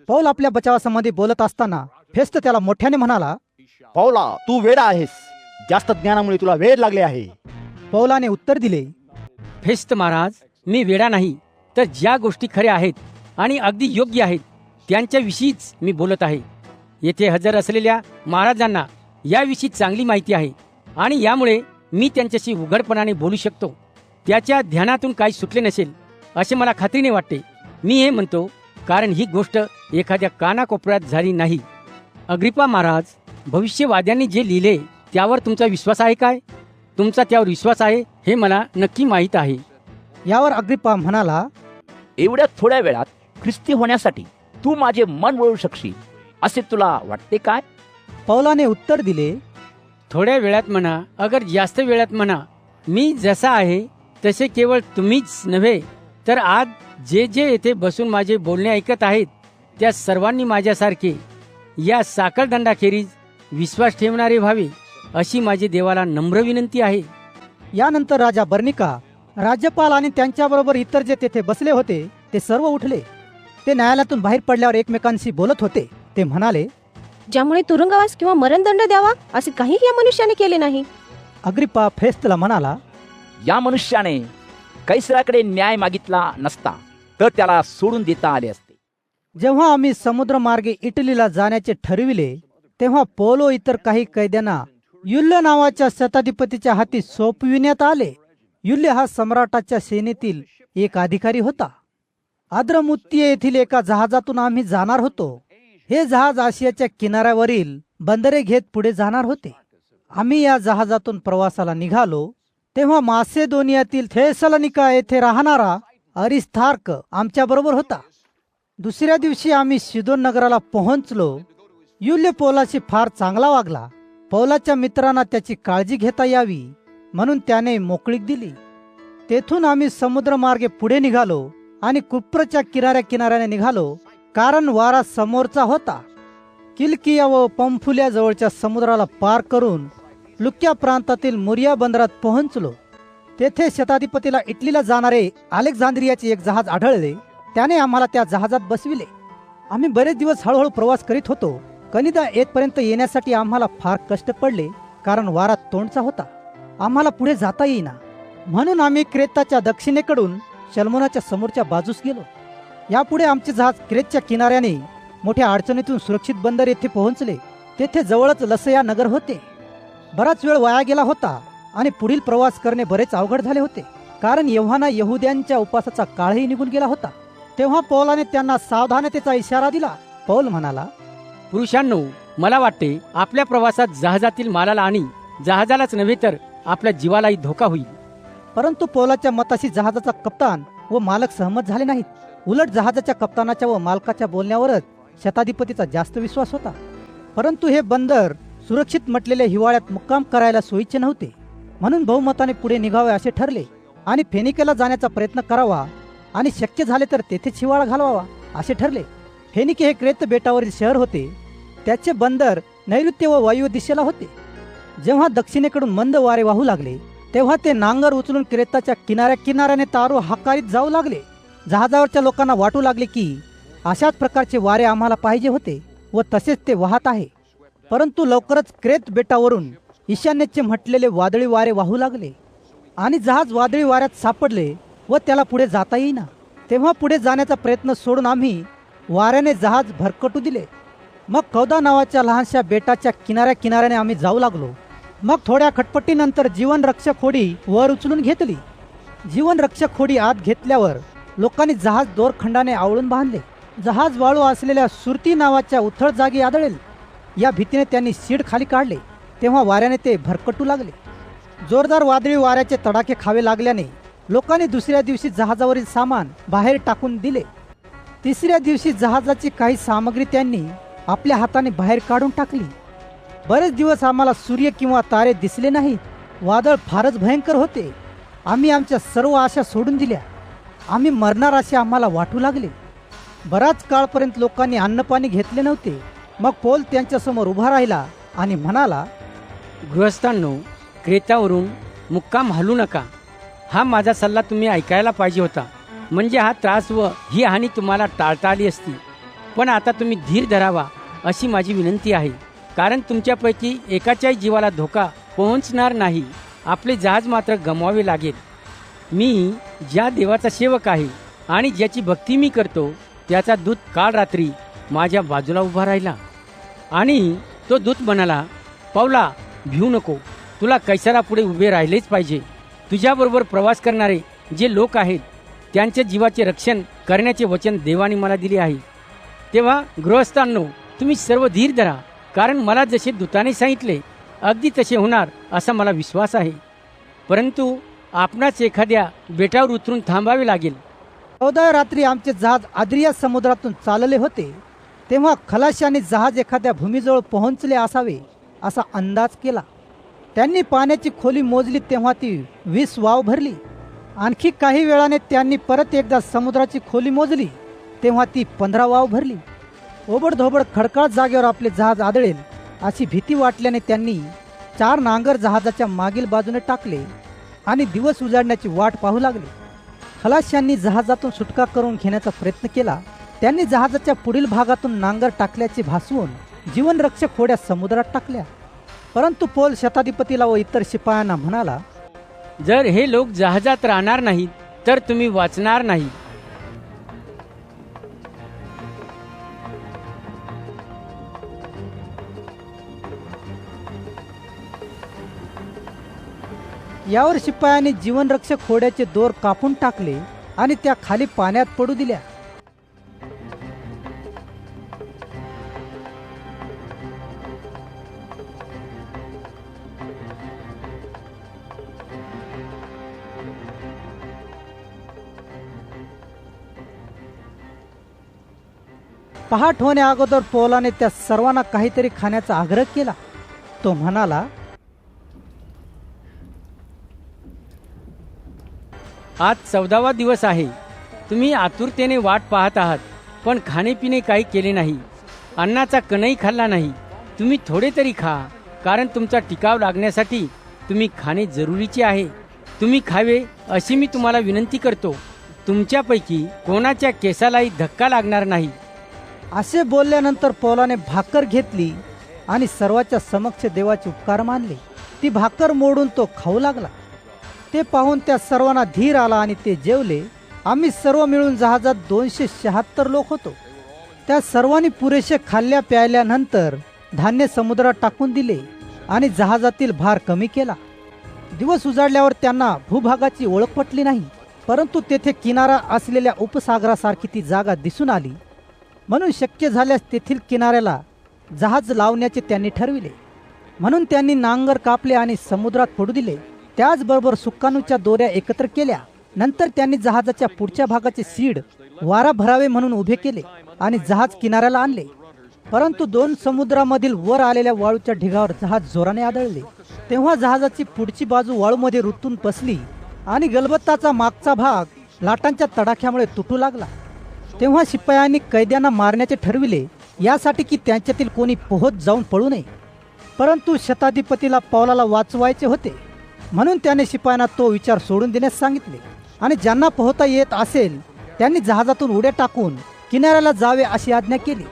पौल आपल्या बचावासंबंधी बोलत असताना फेस्त त्याला मोठ्याने म्हणाला, पौला तू वेडा आहेस, जास्त ज्ञानामुळे तुला वेड लागले आहे. पौलाने उत्तर दिले, फेस्त महाराज, मी वेडा नाही, तर ज्या गोष्टी खऱ्या आहेत आणि अगदी योग्य आहेत त्यांच्याविषयीच मी बोलत आहे. येथे हजर असलेल्या महाराजांना याविषयी चांगली माहिती आहे आणि यामुळे मी त्यांच्याशी उघडपणाने बोलू शकतो. त्याच्या ध्यानातून काही सुटले नसेल असे मला खात्रीने वाटते. मी हे म्हणतो कारण ही गोष्ट एखाद्या कानाकोपऱ्यात झाली नाही. अग्रिप्पा महाराज, भविष्यवाद्यांनी जे लिहिले त्यावर तुमचा विश्वास आहे काय? तुमचा त्यावर विश्वास आहे हे मला नक्की माहीत आहे. यावर अग्रिप्पा म्हणाला, एवढ्या थोड्या वेळात ख्रिस्ती होण्यासाठी तू माझे मन वळू शकशील असे तुला वाटते काय? पौलाने उत्तर दिले, थोड्या वेळात म्हणा अगर जास्त वेळात म्हणा, मी जसा आहे तसे केवळ तुम्हीच नव्हे तर आज जे जे येथे बसून माझे बोलणे ऐकत आहेत त्या सर्वांनी माझ्यासारखे या साखळदंडाखेरीज विश्वास ठेवणारे व्हावे अशी माझी देवाला नम्र विनंती आहे. यानंतर राजा बर्निका, राज्यपाल आणि त्यांच्याबरोबर इतर जे तेथे बसले होते ते सर्व उठले. ते न्यायालयातून बाहेर पडल्यावर एकमेकांशी बोलत होते. ते म्हणाले, ज्यामुळे तुरुंगवास किंवा मरणदंड द्यावा असे काहीही या मनुष्याने केले नाही. अग्रिप्पा फेस्तला म्हणाला, या मनुष्याने कैसराकडे न्याय मागितला नसता तर त्याला सोडून देता आले असते. जेव्हा आम्ही समुद्रमार्गे इटलीला जाण्याचे ठरविले तेव्हा पौलो इतर काही कैद्यांना युल्य नावाच्या शताधिपतीच्या हाती सोपविण्यात आले. युल्य हा सम्राटाच्या सेनेतील एक अधिकारी होता. आद्रमुत्तीय येथील एका जहाजातून आम्ही जाणार होतो. हे जहाज आशियाच्या किनाऱ्यावरील बंदरे घेत पुढे जाणार होते. आम्ही या जहाजातून प्रवासाला निघालो तेव्हा मासेदोनियातील थेसलोनिका येथे राहणारा अरिस्तार्क आमच्या बरोबर होता. दुसऱ्या दिवशी आम्ही सिदोन नगराला पोहोचलो. युल्य पौलाशी फार चांगला वागला. पौलाच्या मित्रांना त्याची काळजी घेता यावी म्हणून त्याने मोकळीक दिली. तेथून आम्ही समुद्रमार्गे पुढे निघालो आणि कुप्रच्या किनाऱ्याने निघालो, कारण वारा समोरचा होता. किलकिया व पंफुल्या जवळच्या समुद्राला पार करून लुक्या प्रांतातील मुरिया बंदरात पोहोचलो. तेथे शताधिपतीला इटलीला जाणारे अलेक्झांद्रियाचे एक जहाज आढळले. त्याने आम्हाला त्या जहाजात बसविले. आम्ही बरेच दिवस हळूहळू प्रवास करीत होतो. कनिदा येथपर्यंत येण्यासाठी आम्हाला फार कष्ट पडले, कारण वारा तोंडचा होता. आम्हाला पुढे जाता येईना. म्हणून आम्ही क्रेताच्या दक्षिणेकडून शल्मोनाच्या समोरच्या बाजूस गेलो. यापुढे आमचे जहाज क्रेतच्या किनाऱ्याने मोठ्या अडचणीतून सुरक्षित बंदर येथे पोहोचले. तेथे जवळच लसया नगर होते. बराच वेळ वाया गेला होता आणि पुढील प्रवास करणे बरेच अवघड झाले होते. कारण एव्हाना यहुद्यांच्या उपासाचा काळही निघून गेला होता. तेव्हा पौलाने त्यांना सावधानतेचा इशारा दिला. पौल म्हणाला, पुरुषांनो, मला वाटते आपल्या प्रवासात जहाजातील मालाला आणि जहाजालाच नव्हे तर आपल्या जीवालाही धोका होईल. परंतु पौलाच्या मताशी जहाजाचा कप्तान व मालक सहमत झाले नाहीत. उलट जहाजाच्या कप्तानाच्या व मालकाच्या बोलण्यावरच शताधिपतीचा जास्त विश्वास होता. परंतु हे बंदर सुरक्षित म्हटलेल्या हिवाळ्यात मुक्काम करायला सोयीचे नव्हते. म्हणून बहुमताने पुढे निघावे असे ठरले आणि फेनिकेला जाण्याचा प्रयत्न करावा आणि शक्य झाले तर तेथेच हिवाळा घालवावा असे ठरले. फेनिके हे क्रेत बेटावरील शहर होते. त्याचे बंदर नैऋत्य व वायव्य दिशेला होते. जेव्हा दक्षिणेकडून मंद वारे वाहू लागले तेव्हा ते नांगर उचलून क्रेताच्या किनाऱ्याने तारो हाकारीत जाऊ लागले. जहाजावरच्या लोकांना वाटू लागले की अशाच प्रकारचे वारे आम्हाला पाहिजे होते व तसेच ते वाहत आहे. परंतु लवकरच क्रेत बेटावरून ईशान्येचे म्हटलेले वादळी वारे वाहू लागले आणि जहाज वादळी वाऱ्यात सापडले व त्याला पुढे जाता येईना. तेव्हा पुढे जाण्याचा प्रयत्न सोडून आम्ही वाऱ्याने जहाज भरकटू दिले. मग कौदा नावाच्या लहानशा बेटाच्या किनाऱ्याने आम्ही जाऊ लागलो. मग थोड्या खटपटीनंतर जीवनरक्षक होडी वर उचलून घेतली. जीवनरक्षक होडी आत घेतल्यावर लोकांनी जहाज दोरखंडाने आवळून बांधले. जहाज वाळू असलेल्या सुरती नावाच्या उथळ जागी आदळेल या भीतीने त्यांनी शीड खाली काढले. तेव्हा वाऱ्याने ते भरकटू लागले. जोरदार वादळी वाऱ्याचे तडाखे खावे लागल्याने लोकांनी दुसऱ्या दिवशी जहाजावरील सामान बाहेर टाकून दिले. तिसऱ्या दिवशी जहाजाची काही सामग्री त्यांनी आपल्या हाताने बाहेर काढून टाकली. बरेच दिवस आम्हाला सूर्य किंवा तारे दिसले नाहीत. वादळ फारच भयंकर होते. आम्ही आमच्या सर्व आशा सोडून दिल्या. आम्ही मरणार असे आम्हाला वाटू लागले. बराच काळपर्यंत लोकांनी अन्नपाणी घेतले नव्हते. मग पौल त्यांच्यासमोर उभा राहिला आणि म्हणाला, गृहस्थांनो, क्रेतावरून मुक्काम हलू नका. हा माझा सल्ला तुम्ही ऐकायला पाहिजे होता. म्हणजे हा त्रास व ही हानी तुम्हाला टाळता आली असती. पण आता तुम्ही धीर धरावा अशी माझी विनंती आहे. कारण तुमच्यापैकी एकाच्याही जीवाला धोका पोहोचणार नाही. आपले जहाज मात्र गमवावे लागेल. मी ज्या देवाचा सेवक आहे आणि ज्याची भक्ती मी करतो त्याचा दूत काल रात्री माझ्या बाजूला उभा राहिला आणि तो दूत म्हणाला, पौला, भिवू नको. तुला कैसरापुढे उभे राहिलेच पाहिजे. तुझ्याबरोबर प्रवास करणारे जे लोक आहेत त्यांच्या जीवाचे रक्षण करण्याचे वचन देवाने मला दिले आहे. तेव्हा गृहस्थांनो, तुम्ही सर्व धीर धरा. कारण मला जसे दूताने सांगितले अगदी तसे होणार असा मला विश्वास आहे. परंतु आपणास एखाद्या बेटावर उतरून थांबावे लागेल. 14 रात्री आमचे जहाज आद्रिया समुद्रातून चालले होते. तेव्हा खलाशाने जहाज एखाद्या भूमीजवळ पोहोचले असावे असा अंदाज केला. त्यांनी पाण्याची खोली मोजली तेव्हा ती 20 वाव भरली. आणखी काही वेळाने त्यांनी परत एकदा समुद्राची खोली मोजली तेव्हा ती 15 वाव भरली. ओबडधोबड खडकाळ जागेवर आपले जहाज आदळेल अशी भीती वाटल्याने त्यांनी 4 नांगर जहाजाच्या मागील बाजूने टाकले आणि दिवस उजाडण्याची वाट पाहू लागले. खलाशांनी जहाजातून सुटका करून घेण्याचा प्रयत्न केला. त्यांनी जहाजाच्या पुढील भागातून नांगर टाकल्याचे भासवून जीवनरक्षक होड्या समुद्रात टाकल्या. परंतु पौल शताधिपतीला व इतर शिपायांना म्हणाला, जर हे लोक जहाजात राहणार नाहीत तर तुम्ही वाचणार नाही. यावर शिपायांनी जीवनरक्षक होड्याचे दोर कापून टाकले आणि त्या खाली पाण्यात पडू दिल्या. पहाट होण्या अगोदर पौलाने त्या सर्वांना काहीतरी खाण्याचा आग्रह केला. तो म्हणाला, आज 14वा दिवस आहे. तुम्ही आतुरतेने वाट पाहत आहात, पण खाणेपिणे काही केले नाही. अन्नाचा कणही खाल्ला नाही. तुम्ही थोडे तरी खा, कारण तुमचा टिकाव लागण्यासाठी तुम्ही खाणे जरुरीचे आहे. तुम्ही खावे अशी मी तुम्हाला विनंती करतो. तुमच्यापैकी कोणाच्या केसालाही धक्का लागणार नाही. असे बोलल्यानंतर पौलाने भाकर घेतली आणि सर्वांच्या समक्ष देवाचे उपकार मानले. ती भाकर मोडून तो खाऊ लागला. ते पाहून त्या सर्वांना धीर आला आणि ते जेवले. आम्ही सर्व मिळून जहाजात 276 लोक होतो. त्या सर्वांनी पुरेसे खाल्ल्या प्यायल्यानंतर धान्य समुद्रात टाकून दिले आणि जहाजातील भार कमी केला. दिवस उजाडल्यावर त्यांना भूभागाची ओळख पटली नाही, परंतु तेथे किनारा असलेल्या उपसागरासारखी ती जागा दिसून आली. म्हणून शक्य झाल्यास तेथील किनाऱ्याला जहाज लावण्याचे त्यांनी ठरविले. म्हणून त्यांनी नांगर कापले आणि समुद्रात पडू दिले. त्याचबरोबर सुकाणूच्या दोऱ्या एकत्र केल्या. नंतर त्यांनी जहाजाच्या पुढच्या भागाचे सीड वारा भरावे म्हणून उभे केले आणि जहाज किनाऱ्याला आणले. परंतु 2 समुद्रामधील वर आलेल्या वाळूच्या ढिगावर जहाज जोराने आदळले. तेव्हा जहाजाची पुढची बाजू वाळूमध्ये रुतून बसली आणि गलबताचा मागचा भाग लाटांच्या तडाख्यामुळे तुटू लागला. तेव्हा शिपायांनी कैद्यांना मारण्याचे ठरविले, यासाठी की त्यांच्यातील कोणी पोहत जाऊन पळू नये. परंतु शताधिपतीला पौलाला वाचवायचे होते, म्हणून त्याने शिपायांना तो विचार सोडून देण्यास सांगितले आणि ज्यांना पोहता येत असेल त्यांनी जहाजातून उड्या टाकून किनाऱ्याला जावे अशी आज्ञा केली.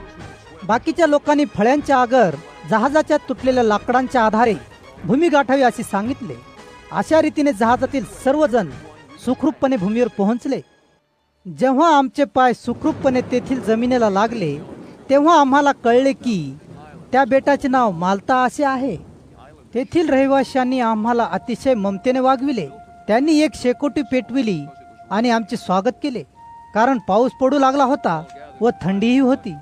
बाकीच्या लोकांनी फळ्यांच्या आगर जहाजाच्या तुटलेल्या लाकडांच्या आधारे भूमी गाठावी असे सांगितले. अशा रीतीने जहाजातील सर्वजण सुखरूपपणे भूमीवर पोहोचले. जेव्हा आमचे पाय सुखरूपपणे तेथील जमिनीला लागले तेव्हा आम्हाला कळले की त्या बेटाचे नाव माल्ता असे आहे. तेथील रहिवाशांनी आम्हाला अतिशय ममतेने वागविले. त्यांनी एक शेकोटी पेटविली आणि आमचे स्वागत केले, कारण पाऊस पडू लागला होता व थंडीही होती.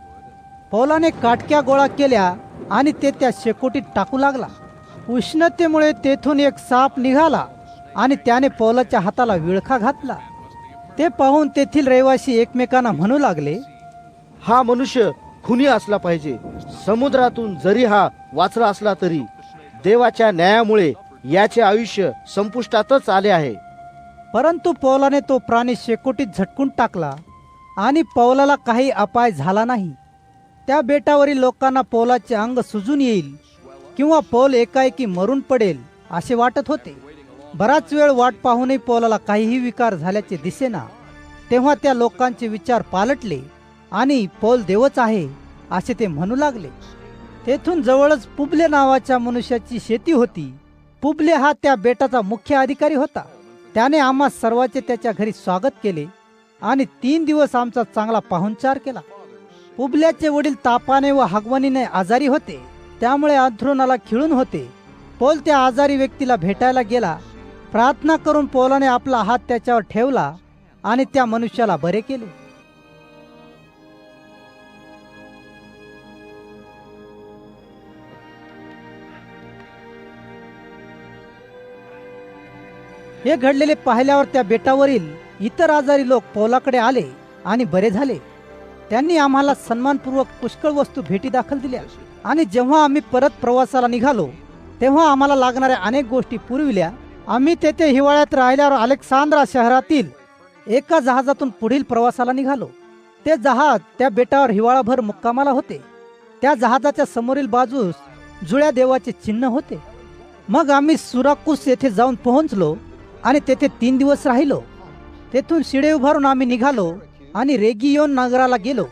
पौलाने काटक्या गोळा केल्या आणि ते त्या शेकोटीत टाकू लागला. उष्णतेमुळे तेथून एक साप निघाला आणि त्याने पौलाच्या हाताला विळखा घातला. ते पाहून तेथील रहिवासी एकमेकांना म्हणू लागले, हा मनुष्य खुनी असला पाहिजे. समुद्रातून जरी हा वाचला असला तरी देवाच्या न्यायामुळे याचे आयुष्य संपुष्टातच आले आहे. परंतु पौलाने तो प्राणी शेकोटीत झटकून टाकला आणि पौलाला काही अपाय झाला नाही. त्या बेटावरील लोकांना पौलाचे अंग सुजून येईल किंवा पौल एकाएकी मरून पडेल असे वाटत होते. बराच वेळ वाट पाहूनही पौलाला काहीही विकार झाल्याचे दिसेना. तेव्हा त्या लोकांचे विचार पालटले आणि पौल देवच आहे असे ते म्हणू लागले. तेथून जवळच पुबले नावाच्या मनुष्याची शेती होती. पुबले हा त्या बेटाचा मुख्य अधिकारी होता. त्याने आम्हा सर्वांचे त्याच्या घरी स्वागत केले आणि 3 दिवस आमचा चांगला पाहुणचार केला. पुबल्याचे वडील तापाने व हागवणीने आजारी होते, त्यामुळे अंथरुणाला खिळून होते. पौल त्या आजारी व्यक्तीला भेटायला गेला. प्रार्थना करून पौलाने आपला हात त्याच्यावर ठेवला आणि त्या मनुष्याला बरे केले. हे घडलेले पाहिल्यावर त्या बेटावरील इतर आजारी लोक पौलाकडे आले आणि बरे झाले. त्यांनी आम्हाला सन्मानपूर्वक पुष्कळ वस्तू भेटी दाखल दिल्या आणि जेव्हा आम्ही परत प्रवासाला निघालो तेव्हा आम्हाला लागणाऱ्या अनेक गोष्टी पुरविल्या. आम्ही तेथे हिवाळ्यात राहिल्यावर अलेक्सांद्रा शहरातील एका जहाजातून पुढील प्रवासाला निघालो. ते जहाज त्या बेटावर हिवाळाभर मुक्कामाला होते. त्या जहाजाच्या समोरील बाजूस जुळ्या देवाचे चिन्ह होते. मग आम्ही सुराकुस येथे जाऊन पोहोचलो आणि तेथे 3 दिवस राहिलो. तेथून शिडे उभारून आम्ही निघालो आणि रेगियोन नगराला गेलो.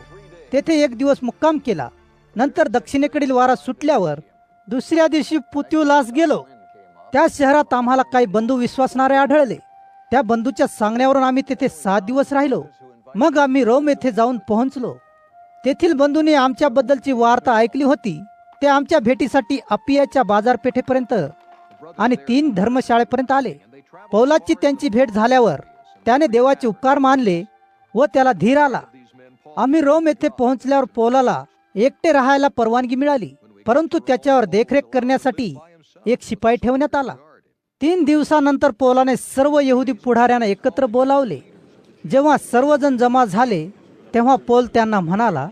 तेथे 1 दिवस मुक्काम केला. नंतर दक्षिणेकडील वारा सुटल्यावर दुसऱ्या दिवशी पुत्युलास गेलो. त्या शहरात आम्हाला काही बंधू विश्वासणारे आढळले. त्या बंधूच्या सांगण्यावरून आम्ही तेथे 7 दिवस राहिलो. मग आम्ही रोम येथे जाऊन पोहोचलो. तेथील बंधूंनी आमच्याबद्दलची वार्ता ऐकली होती. ते आमच्या भेटीसाठी अपियाच्या बाजारपेठेपर्यंत आणि 3 धर्मशाळेपर्यंत आले. पौलाची त्यांची भेट झाल्यावर त्याने देवाचे उपकार मानले व त्याला धीर आला. आम्ही रोम येथे पोहोचल्यावर पौलाला एकटे राहायला परवानगी मिळाली, परंतु त्याच्यावर देखरेख करण्यासाठी एक शिपाई ठेवण्यात आला. 3 दिवसानंतर पौलाने सर्व यहुदी पुढाऱ्यांना एकत्र बोलावले. जेव्हा सर्वजण जमा झाले तेव्हा पौल त्यांना म्हणाला,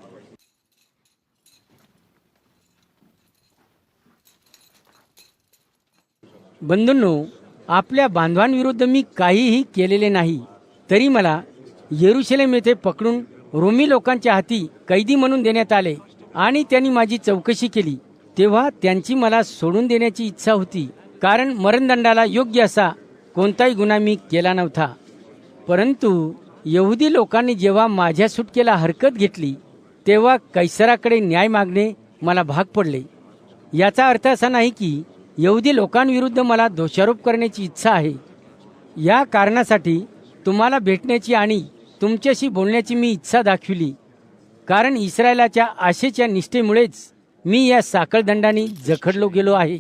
बंधूंनो, आपल्या बांधवांविरुद्ध मी काहीही केलेले नाही, तरी मला येरुशलेम येथे पकडून रोमी लोकांच्या हाती कैदी म्हणून देण्यात आले आणि त्यांनी माझी चौकशी केली. तेव्हा त्यांची मला सोडून देण्याची इच्छा होती, कारण मरणदंडाला योग्य असा कोणताही गुन्हा मी केला नव्हता. परंतु यहुदी लोकांनी जेव्हा माझ्या सुटकेला हरकत घेतली तेव्हा कैसराकडे न्याय मागणे मला भाग पडले. याचा अर्थ असा नाही की यहुदी लोकांविरुद्ध मला दोषारोप करण्याची इच्छा आहे. या कारणासाठी तुम्हाला भेटण्याची आणि तुमच्याशी बोलण्याची मी इच्छा दाखविली, कारण इस्रायलाच्या आशेच्या निष्ठेमुळेच मी या साखळदंडाने जखडलो गेलो आहे.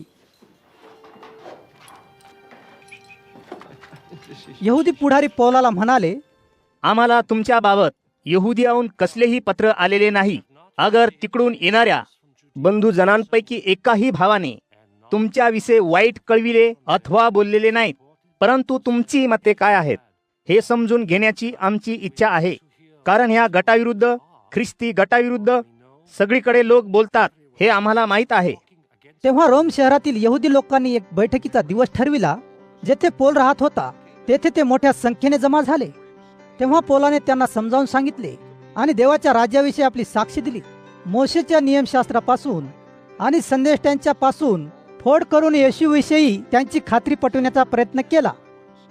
यहुदी पुढारी पौलाला म्हणाले, आम्हाला तुमच्या बाबत यहुदियाहून कसलेही पत्र आलेले नाही. अगर तिकडून येणाऱ्या बंधुजनांपैकी एकाही भावाने तुमच्याविषयी वाईट कळविले अथवा बोललेले नाहीत. परंतु तुमची मते काय आहेत हे समजून घेण्याची आमची इच्छा आहे. कारण ह्या गटाविरुद्ध, ख्रिस्ती गटाविरुद्ध सगळीकडे लोक बोलतात हे आम्हाला माहीत आहे. तेव्हा रोम शहरातील यहुदी लोकांनी एक बैठकीचा दिवस ठरविला. जेथे पौल राहत होता तेथे ते मोठ्या संख्येने जमा झाले. तेव्हा पौलाने त्यांना समजावून सांगितले आणि देवाच्या राज्याविषयी आपली साक्ष दिली. मोशेच्या नियमशास्त्रापासून आणि संदेष्टांच्या पासून फोड करून येशूविषयी त्यांची खात्री पटवण्याचा प्रयत्न केला.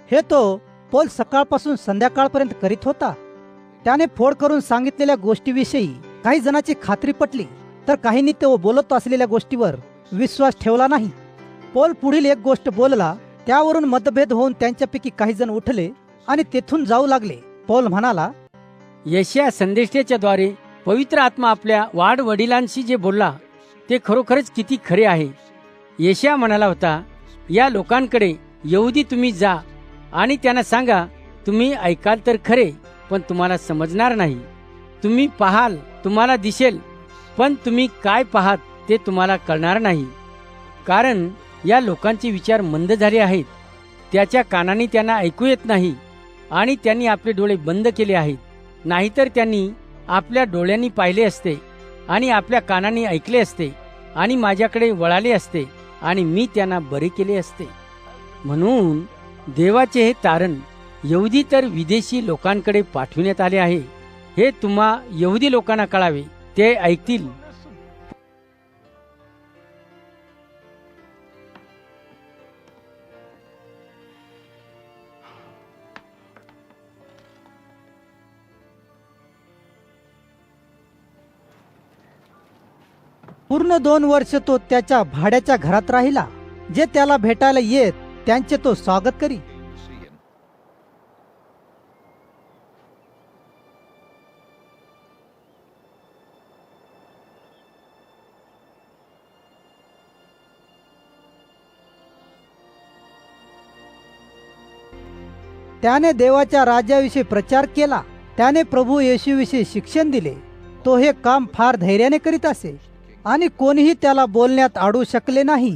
हे तो पौल सकाळपासून संध्याकाळपर्यंत करीत होता. त्याने फोड करून सांगितलेल्या गोष्टीविषयी काही जणांची खात्री पटली, तर काहींनी तो बोलत असलेल्या गोष्टीवर विश्वास ठेवला नाही. पौल पुढील एक गोष्ट बोलला, त्यावरून मतभेद होऊन त्यांच्यापैकी काही जण उठले आणि तेथून जाऊ लागले. पौल म्हणाला, यशया संदेष्टेच्या द्वारे पवित्र आत्मा आपल्या वाढ वडिलांशी जे बोलला ते खरोखरच किती खरे आहे. यशया म्हणाला होता, या लोकांकडे यहुदी तुम्ही जा आणि त्यांना सांगा, तुम्ही ऐकाल तर खरे पण तुम्हाला समजणार नाही. तुम्ही पाहाल तुम्हाला दिसेल पण तुम्ही काय पाहात ते तुम्हाला कळणार नाही. कारण या लोकांचे विचार मंद झाले आहेत. त्याच्या कानाने त्यांना ऐकू येत नाही आणि त्यांनी आपले डोळे बंद केले आहेत. नाहीतर त्यांनी आपल्या डोळ्यांनी पाहिले असते आणि आपल्या कानाने ऐकले असते आणि माझ्याकडे वळाले असते आणि मी त्यांना बरे केले असते. म्हणून देवाचे हे तारण यहुदी तर विदेशी लोकांकडे पाठविण्यात आले आहे. हे तुम्हा यहुदी लोकांना कळावे, ते ऐकतील. पूर्ण 2 वर्ष तो त्याच्या भाड्याच्या घरात राहिला. जे त्याला भेटायला येत त्यांचे तो स्वागत करी. त्याने देवाच्या राज्याविषयी प्रचार केला. त्याने प्रभू येशूविषयी शिक्षण दिले. तो हे काम फार धैर्याने करीत असे आणि कोणीही त्याला बोलण्यात अडवू शकले नाही.